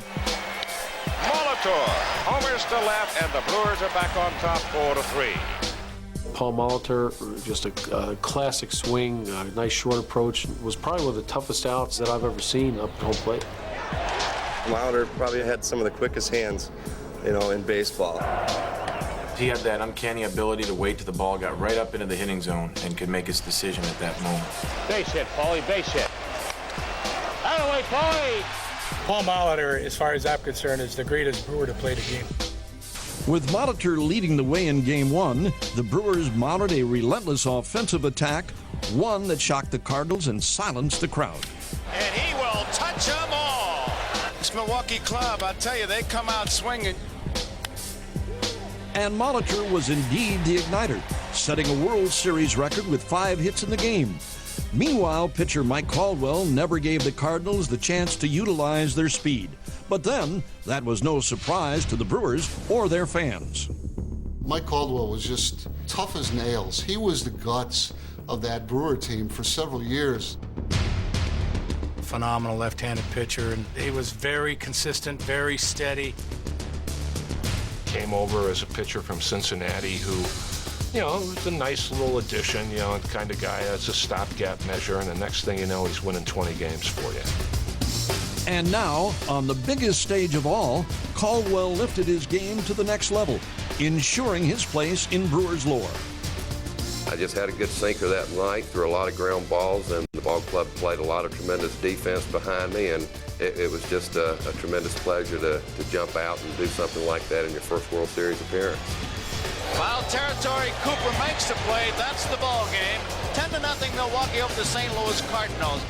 Molitor homers to left, and the Brewers are back on top 4-3. Paul Molitor, just a classic swing, nice short approach, was probably one of the toughest outs that I've ever seen up at home plate. Molitor probably had some of the quickest hands, you know, in baseball. He had that uncanny ability to wait till the ball got right up into the hitting zone and could make his decision at that moment. Base hit, Paulie, base hit. Out of the way, Paulie! Paul Molitor, as far as I'm concerned, is the greatest Brewer to play the game. With Molitor leading the way in Game 1, the Brewers mounted a relentless offensive attack, one that shocked the Cardinals and silenced the crowd. And he will touch them all. This Milwaukee club, I tell you, they come out swinging. And Molitor was indeed the igniter, setting a World Series record with 5 hits in the game. Meanwhile, pitcher Mike Caldwell never gave the Cardinals the chance to utilize their speed. But then, that was no surprise to the Brewers or their fans. Mike Caldwell was just tough as nails. He was the guts of that Brewer team for several years. Phenomenal left-handed pitcher, and he was very consistent, very steady. Came over as a pitcher from Cincinnati who, you know, was a nice little addition, you know, the kind of guy that's a stopgap measure, and the next thing you know, he's winning 20 games for you. And now, on the biggest stage of all, Caldwell lifted his game to the next level, ensuring his place in Brewers lore. I just had a good sinker that night, threw a lot of ground balls, and the ball club played a lot of tremendous defense behind me, and it was just a tremendous pleasure to jump out and do something like that in your first World Series appearance. Foul territory, Cooper makes the play. That's the ball game. 10-0 Milwaukee over the St. Louis Cardinals.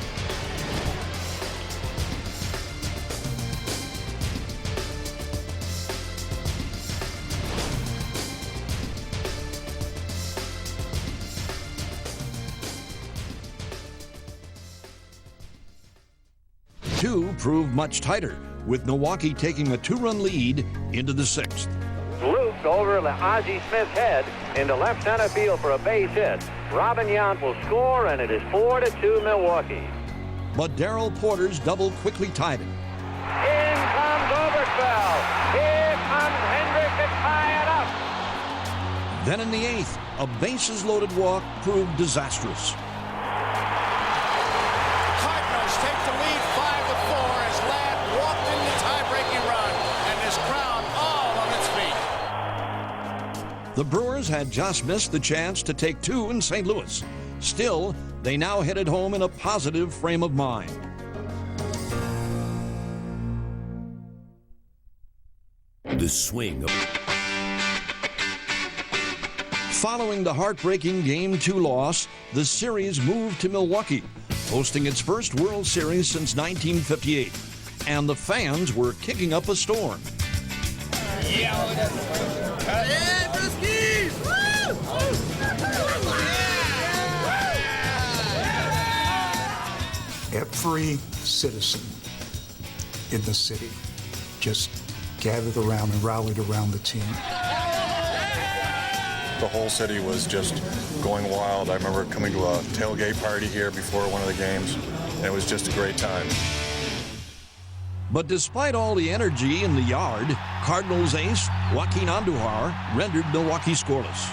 Two proved much tighter, with Milwaukee taking a 2-run lead into the 6th. Looped over Ozzie Smith's head into left center field for a base hit. Robin Yount will score, and it is 4-2 Milwaukee. But Darrell Porter's double quickly tied it. In comes Oberkfell. Here comes Hendrick to tie it up. Then in the 8th, a bases-loaded walk proved disastrous. Cardinals take the lead 5-4 as Ladd walked in the tie-breaking run, and this crowd all on its feet. The Brewers had just missed the chance to take 2 in St. Louis. Still, they now headed home in a positive frame of mind. The swing. Following the heartbreaking Game 2 loss, the series moved to Milwaukee, hosting its first World Series since 1958. And the fans were kicking up a storm. Every citizen in the city just gathered around and rallied around the team. The whole city was just going wild. I remember coming to a tailgate party here before one of the games, and it was just a great time. But despite all the energy in the yard, Cardinals ace Joaquin Andujar rendered Milwaukee scoreless.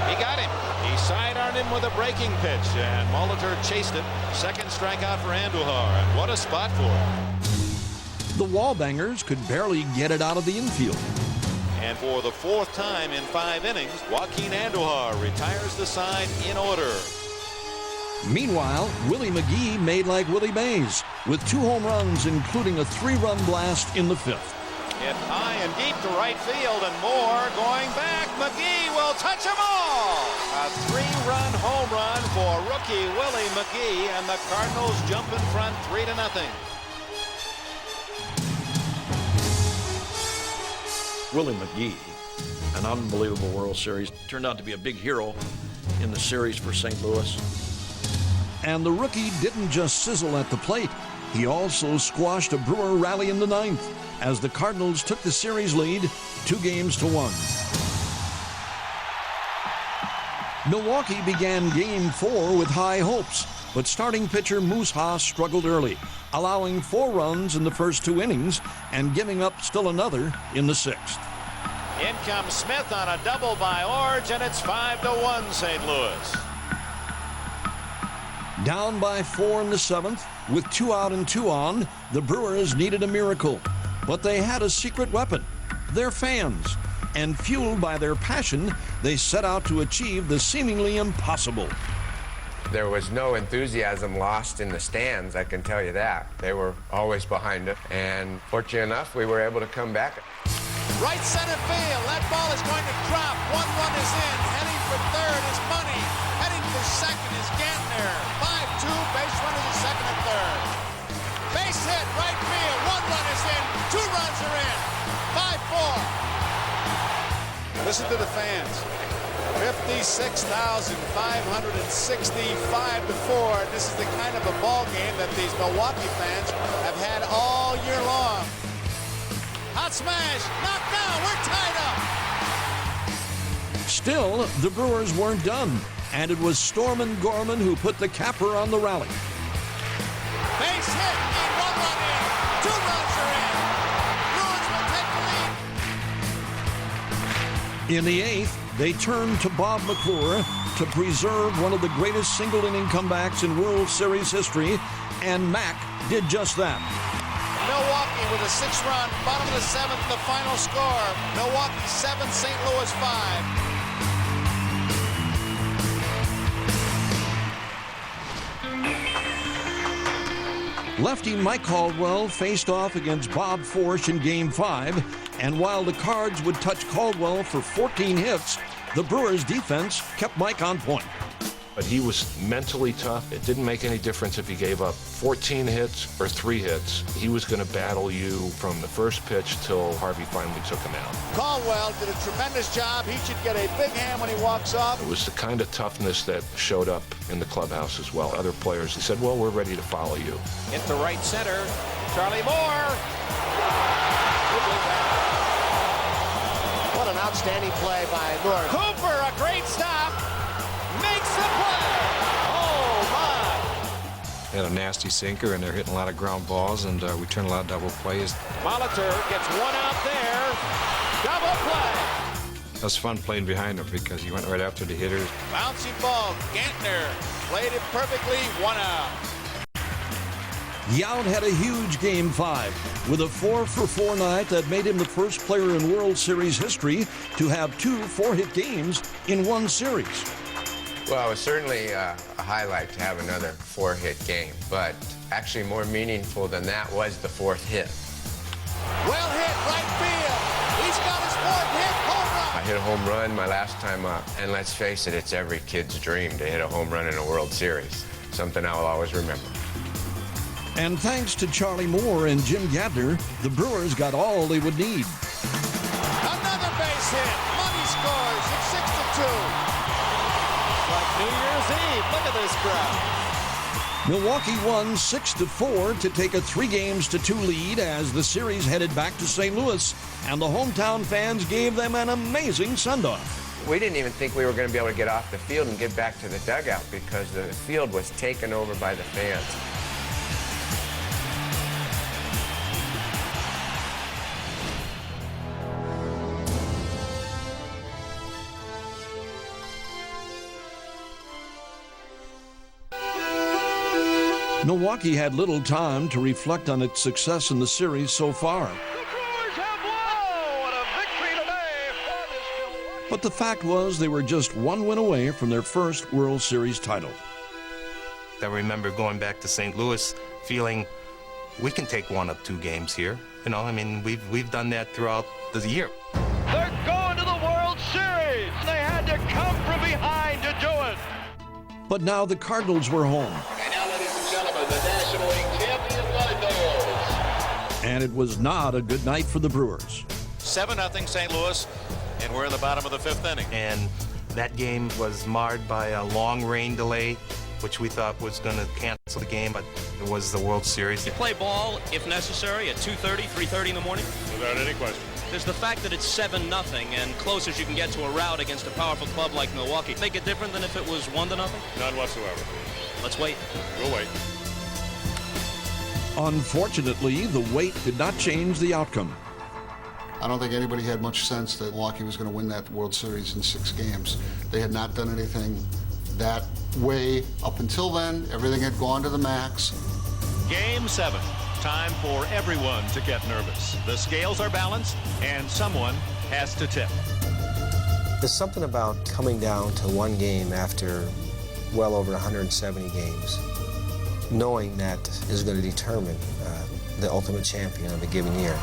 He got him. He sidearmed him with a breaking pitch, and Molitor chased it. Second strikeout for Andujar, and what a spot for him. The Wallbangers could barely get it out of the infield. And for the 4th time in 5 innings, Joaquin Andujar retires the side in order. Meanwhile, Willie McGee made like Willie Mays, with 2 home runs, including a 3-run blast in the 5th. Hit high and deep to right field, and more going back. McGee will touch them all. A 3-run home run for rookie Willie McGee, and the Cardinals jump in front 3-0. Willie McGee, an unbelievable World Series, turned out to be a big hero in the series for St. Louis. And the rookie didn't just sizzle at the plate. He also squashed a Brewer rally in the ninth as the Cardinals took the series lead 2-1. Milwaukee began Game 4 with high hopes, but starting pitcher Moose Haas struggled early, allowing 4 runs in the first 2 innings and giving up still another in the 6th. In comes Smith on a double by Orge, and it's 5-1 St. Louis. Down by 4 in the 7th, with 2 out and 2 on, the Brewers needed a miracle. But they had a secret weapon, their fans. And fueled by their passion, they set out to achieve the seemingly impossible. There was no enthusiasm lost in the stands, I can tell you that. They were always behind us, and fortunate enough, we were able to come back. Right center field, that ball is going to drop. 1 run is in, heading for third is Money. Heading for second is Gantner. 5-2, base runners at second and third. Base hit, right field, 1 run is in, 2 runs are in. 5-4. Listen to the fans. 56,565-4. This is the kind of a ball game that these Milwaukee fans have had all year long. Hot smash, knocked down, we're tied up. Still, the Brewers weren't done, and it was Stormin Gorman who put the capper on the rally. Base hit, and 1 run in, 2 runs are in. Brewers will take the lead. In the 8th, they turned to Bob McClure to preserve one of the greatest single-inning comebacks in World Series history, and Mac did just that. Milwaukee with a 6-run, bottom of the 7th, the final score. Milwaukee 7, St. Louis 5. Lefty Mike Caldwell faced off against Bob Forsch in Game 5, and while the Cards would touch Caldwell for 14 hits, the Brewers' defense kept Mike on point. But he was mentally tough. It didn't make any difference if he gave up 14 hits or 3 hits. He was going to battle you from the first pitch till Harvey finally took him out. Caldwell did a tremendous job. He should get a big hand when he walks off. It was the kind of toughness that showed up in the clubhouse as well. Other players said, well, we're ready to follow you. Into right center, Charlie Moore. What an outstanding play by Moore. Cooper, a great stop. Makes the play! Oh, my! They had a nasty sinker, and they're hitting a lot of ground balls, and we turn a lot of double plays. Molitor gets 1 out there. Double play! That was fun playing behind him because he went right after the hitters. Bouncing ball, Gantner played it perfectly, 1 out. Yount had a huge Game 5 with a 4-for-4 night that made him the first player in World Series history to have 2 4-hit games in one series. Well, it was certainly a highlight to have another 4-hit game, but actually more meaningful than that was the 4th hit. Well hit, right field. He's got his 4th hit, home run. I hit a home run my last time up, and let's face it, it's every kid's dream to hit a home run in a World Series, something I'll always remember. And thanks to Charlie Moore and Jim Gantner, the Brewers got all they would need. Another base hit. Money scores. It's 6-2. Like New Year's Eve. Look at this crowd. Milwaukee won 6-4 to take a 3-2 lead as the series headed back to St. Louis, and the hometown fans gave them an amazing send-off. We didn't even think we were going to be able to get off the field and get back to the dugout because the field was taken over by the fans. Milwaukee had little time to reflect on its success in the series so far. But the fact was they were just 1 win away from their first World Series title. I remember going back to St. Louis feeling we can take 1 of 2 games here. You know, I mean, we've done that throughout the year. They're going to the World Series. They had to come from behind to do it. But now the Cardinals were home. And now, ladies and gentlemen, the National League champion Cardinals. And it was not a good night for the Brewers. 7-0 St. Louis, and we're in the bottom of the 5th inning. And That game was marred by a long rain delay, which we thought was going to cancel the game, but it was the World Series. You play ball, if necessary, at 2:30, 3:30 in the morning? Without any question. There's the fact that it's 7-0 and close as you can get to a rout against a powerful club like Milwaukee. Make it different than if it was 1-0? None whatsoever. Let's wait. We'll wait. Unfortunately, the wait did not change the outcome. I don't think anybody had much sense that Milwaukee was going to win that World Series in 6 games. They had not done anything that way up until then. Everything had gone to the max. Game 7. Time for everyone to get nervous. The scales are balanced, and someone has to tip. There's something about coming down to one game after well over 170 games, knowing that is going to determine the ultimate champion of a given year.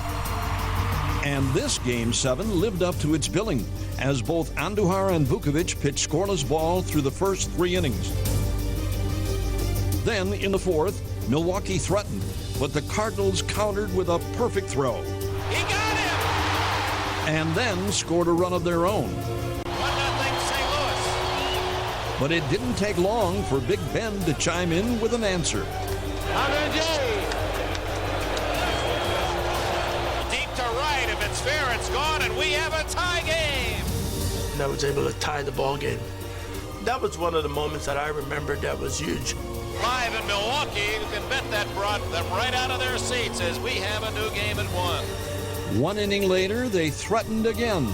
And this Game 7 lived up to its billing, as both Andujar and Vukovic pitched scoreless ball through the first 3 innings. Then, in the 4th, Milwaukee threatened, but the Cardinals countered with a perfect throw. He got him! And then scored a run of their own. 1-0 St. Louis. But it didn't take long for Big Ben to chime in with an answer. Deep to right. If it's fair, it's gone, and we have a tie game. And I was able to tie the ball game. That was one of the moments that I remembered that was huge. Live in Milwaukee, you can bet that brought them right out of their seats as we have a new game at 1. 1 inning later, they threatened again.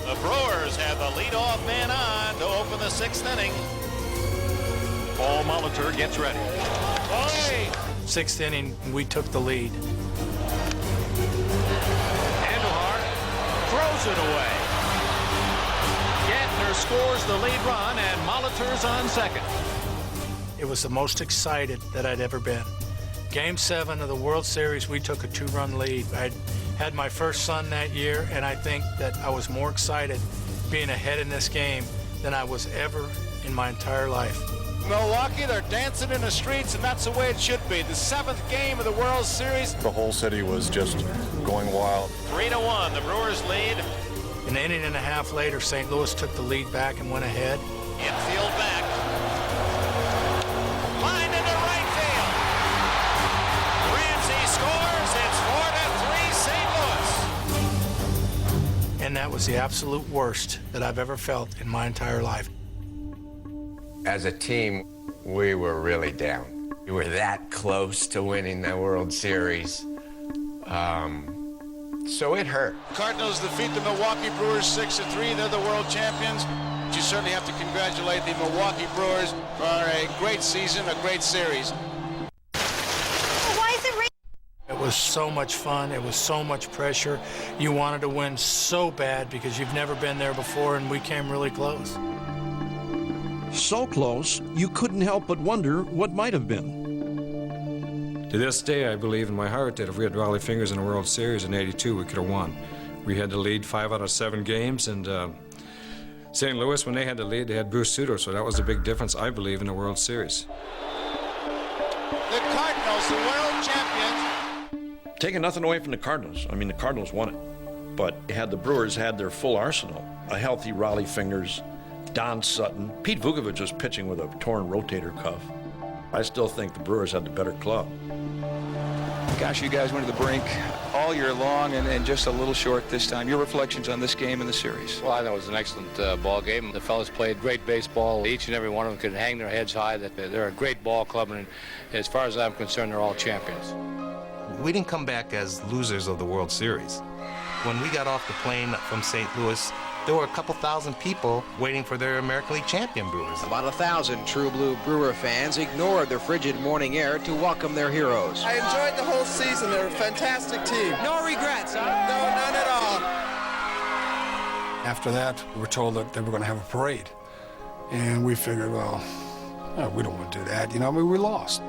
The Brewers have the leadoff man on to open the 6th inning. Paul Molitor gets ready. Boy! 6th inning, we took the lead. Andujar throws it away. Gantner scores the lead run, and Molitor's on second. It was the most excited that I'd ever been. Game 7 of the World Series, we took a 2-run lead. I had my first son that year, and I think that I was more excited being ahead in this game than I was ever in my entire life. Milwaukee, they're dancing in the streets, and that's the way it should be. The 7th game of the World Series. The whole city was just going wild. 3-1, the Brewers lead. An inning and a half later, St. Louis took the lead back and went ahead. Infield back. Line into right field. Ramsey scores. It's 4-3 St. Louis. And that was the absolute worst that I've ever felt in my entire life. As a team, we were really down. We were that close to winning the World Series. So it hurt. Cardinals defeat the Milwaukee Brewers 6-3. They're the world champions. You certainly have to congratulate the Milwaukee Brewers for a great season, a great series. Why is it raining? It was so much fun. It was so much pressure. You wanted to win so bad because you've never been there before, and we came really close. So close, you couldn't help but wonder what might have been. To this day, I believe in my heart that if we had Raleigh Fingers in a World Series in '82, we could have won. We had the lead 5 out of 7 games, and St. Louis, when they had the lead, they had Bruce Sutter, so that was a big difference, I believe, in the World Series. The Cardinals, the world champions. Taking nothing away from the Cardinals. I mean, the Cardinals won it. But had the Brewers had their full arsenal, a healthy Raleigh Fingers, Don Sutton. Pete Vukovic was pitching with a torn rotator cuff. I still think the Brewers had the better club. Gosh, you guys went to the brink all year long and just a little short this time. Your reflections on this game and the series? Well, I thought it was an excellent ball game. The fellas played great baseball. Each and every one of them could hang their heads high. That they're a great ball club, and as far as I'm concerned, they're all champions. We didn't come back as losers of the World Series. When we got off the plane from St. Louis, there were a couple thousand people waiting for their American League champion Brewers. About 1,000 True Blue Brewer fans ignored the frigid morning air to welcome their heroes. I enjoyed the whole season. They're a fantastic team. No regrets, huh? No, none at all. After that, we were told that they were going to have a parade. And we figured, well, no, we don't want to do that. You know, I mean, we lost.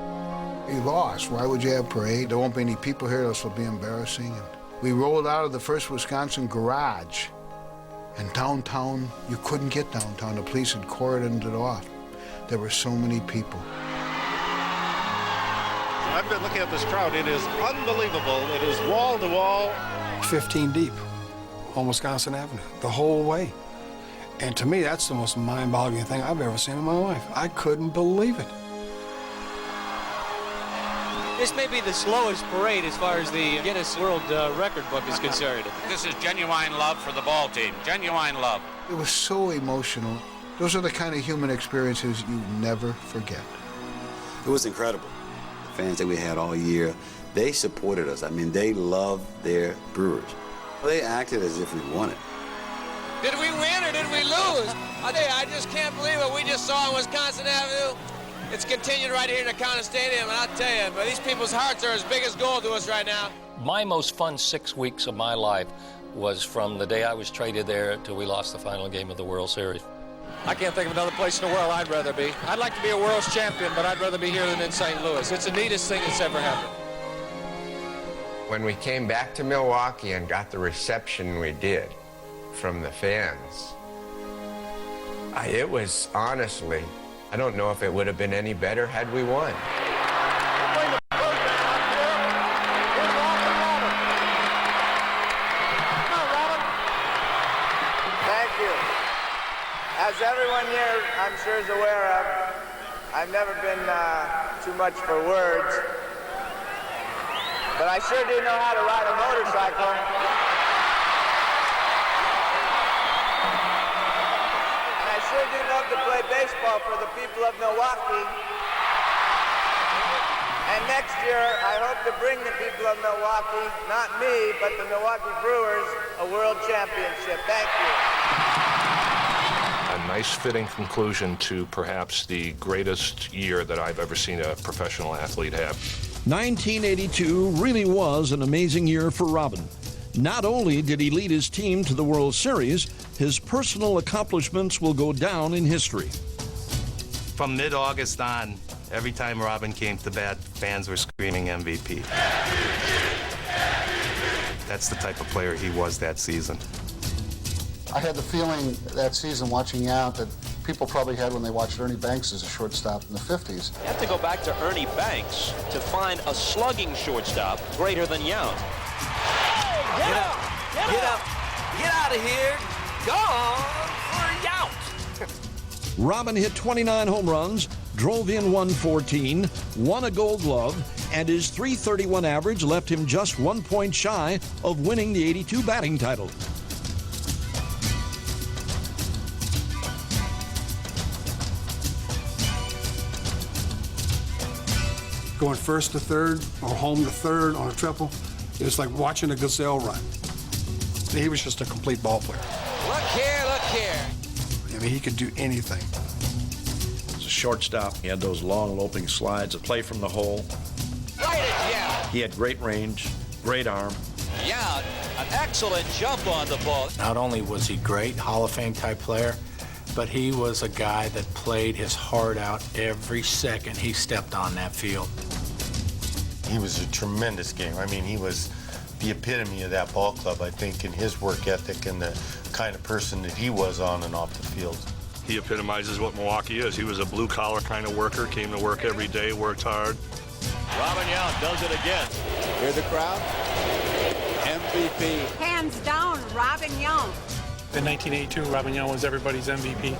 We lost. Why would you have a parade? There won't be any people here. This will be embarrassing. And we rolled out of the First Wisconsin garage. And downtown, you couldn't get downtown. The police had cordoned it off. There were so many people. I've been looking at this crowd. It is unbelievable. It is wall to wall. 15 deep on Wisconsin Avenue, the whole way. And to me, that's the most mind-boggling thing I've ever seen in my life. I couldn't believe it. This may be the slowest parade as far as the Guinness World Record book is concerned. This is genuine love for the ball team. Genuine love. It was so emotional. Those are the kind of human experiences you never forget. It was incredible. The fans that we had all year, they supported us. I mean, they loved their Brewers. They acted as if we won it. Did we win or did we lose? I just can't believe what we just saw on Wisconsin Avenue. It's continued right here in the County Stadium, and I'll tell you, but these people's hearts are as big as gold to us right now. My most fun 6 weeks of my life was from the day I was traded there till we lost the final game of the World Series. I can't think of another place in the world I'd rather be. I'd like to be a world's champion, but I'd rather be here than in St. Louis. It's the neatest thing that's ever happened. When we came back to Milwaukee and got the reception we did from the fans, it was honestly, I don't know if it would have been any better had we won. Thank you. As everyone here, I'm sure, is aware of, I've never been too much for words, but I sure do know how to ride a motorcycle. I sure do love to play baseball for the people of Milwaukee. And next year, I hope to bring the people of Milwaukee, not me, but the Milwaukee Brewers, a world championship. Thank you. A nice fitting conclusion to perhaps the greatest year that I've ever seen a professional athlete have. 1982 really was an amazing year for Robin. Not only did he lead his team to the World Series, his personal accomplishments will go down in history. From mid-August on, every time Robin came to bat, fans were screaming MVP. That's the type of player he was that season. I had the feeling that season watching Yount that people probably had when they watched Ernie Banks as a shortstop in the 50s. You have to go back to Ernie Banks to find a slugging shortstop greater than Yount. Get up! Get up! Get out of here! Gone for Yount! Robin hit 29 home runs, drove in 114, won a Gold Glove, and his .331 average left him just 1 point shy of winning the '82 batting title. Going first to third or home to third on a triple, it's like watching a gazelle run. He was just a complete ball player. Look here, look here. I mean, he could do anything. As a shortstop, he had those long loping slides, a play from the hole. Right at Yount. He had great range, great arm. Yount, an excellent jump on the ball. Not only was he great, Hall of Fame type player, but he was a guy that played his heart out every second he stepped on that field. He was a tremendous gamer. I mean, he was the epitome of that ball club, I think, in his work ethic and the kind of person that he was on and off the field. He epitomizes what Milwaukee is. He was a blue-collar kind of worker, came to work every day, worked hard. Robin Yount does it again. Hear the crowd? MVP. Hands down, Robin Yount. In 1982, Robin Yount was everybody's MVP.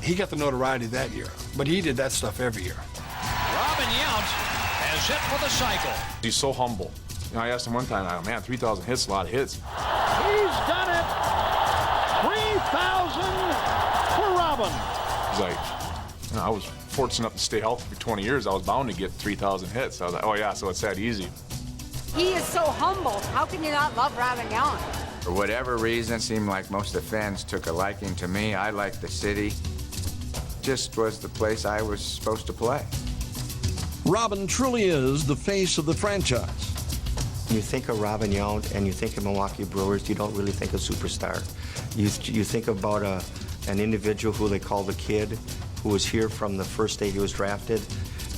He got the notoriety that year, but he did that stuff every year. Robin Yount has hit for the cycle. He's so humble. You know, I asked him one time, man, 3,000 hits, a lot of hits. He's done it. 3,000 for Robin. He's like, you know, I was fortunate enough to stay healthy for 20 years. I was bound to get 3,000 hits. I was like, oh yeah, so it's that easy. He is so humble. How can you not love Robin Yount? For whatever reason, it seemed like most of the fans took a liking to me. I liked the city. Just was the place I was supposed to play. Robin truly is the face of the franchise. You think of Robin Yount and you think of Milwaukee Brewers, you don't really think of superstar. You think about an individual who they call the Kid, who was here from the first day he was drafted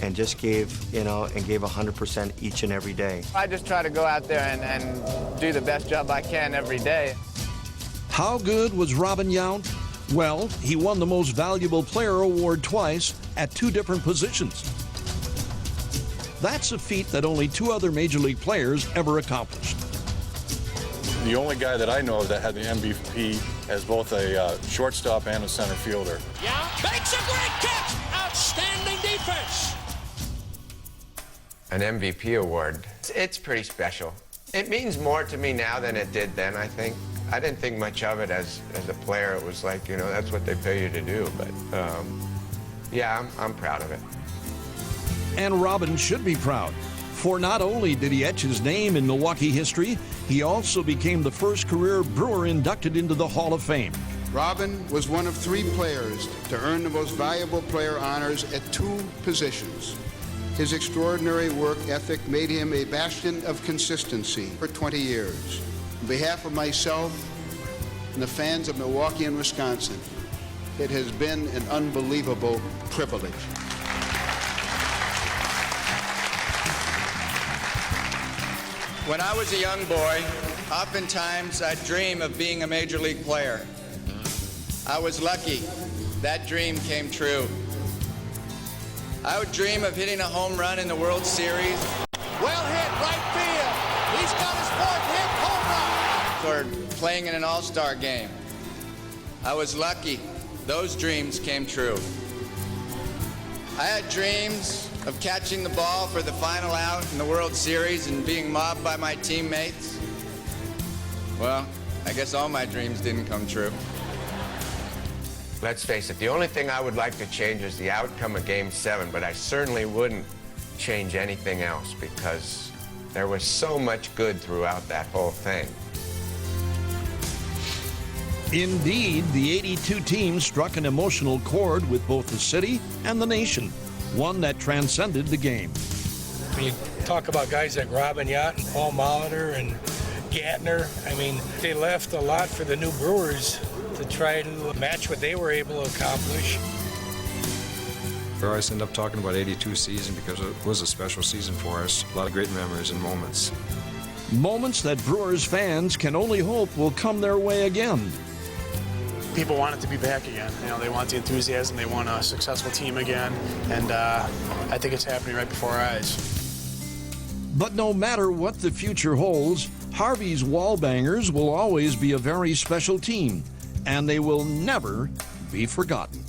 and just gave, and gave 100% each and every day. I just try to go out there and do the best job I can every day. How good was Robin Yount? Well, he won the Most Valuable Player award twice at 2 different positions. That's a feat that only 2 other Major League players ever accomplished. the only guy that I know that had the MVP as both a shortstop and a center fielder. Yeah, makes a great catch. Outstanding defense. An MVP award, it's pretty special. It means more to me now than it did then, I think. I didn't think much of it as a player. It was like, you know, that's what they pay you to do. But yeah, I'm proud of it. And Robin should be proud, for not only did he etch his name in Milwaukee history, he also became the first career Brewer inducted into the Hall of Fame. Robin was one of 3 players to earn the most valuable player honors at 2 positions. His extraordinary work ethic made him a bastion of consistency for 20 years. On behalf of myself and the fans of Milwaukee and Wisconsin, it has been an unbelievable privilege. When I was a young boy, oftentimes I'd dream of being a major league player. I was lucky. That dream came true. I would dream of hitting a home run in the World Series. Well hit, right field. He's got his 4th hit, home run. Or playing in an all-star game. I was lucky. Those dreams came true. I had dreams of catching the ball for the final out in the World Series and being mobbed by my teammates. Well, I guess all my dreams didn't come true. Let's face it, the only thing I would like to change is the outcome of Game 7, but I certainly wouldn't change anything else because there was so much good throughout that whole thing. Indeed, the 82 team struck an emotional chord with both the city and the nation, one that transcended the game. When you talk about guys like Robin Yount and Paul Molitor and Gatner, I mean, they left a lot for the new Brewers to try to match what they were able to accomplish. We always end up talking about 82 season because it was a special season for us. A lot of great memories and moments. Moments that Brewers fans can only hope will come their way again. People want it to be back again. You know, they want the enthusiasm, they want a successful team again, and I think it's happening right before our eyes. But no matter what the future holds, Harvey's Wallbangers will always be a very special team, and they will never be forgotten.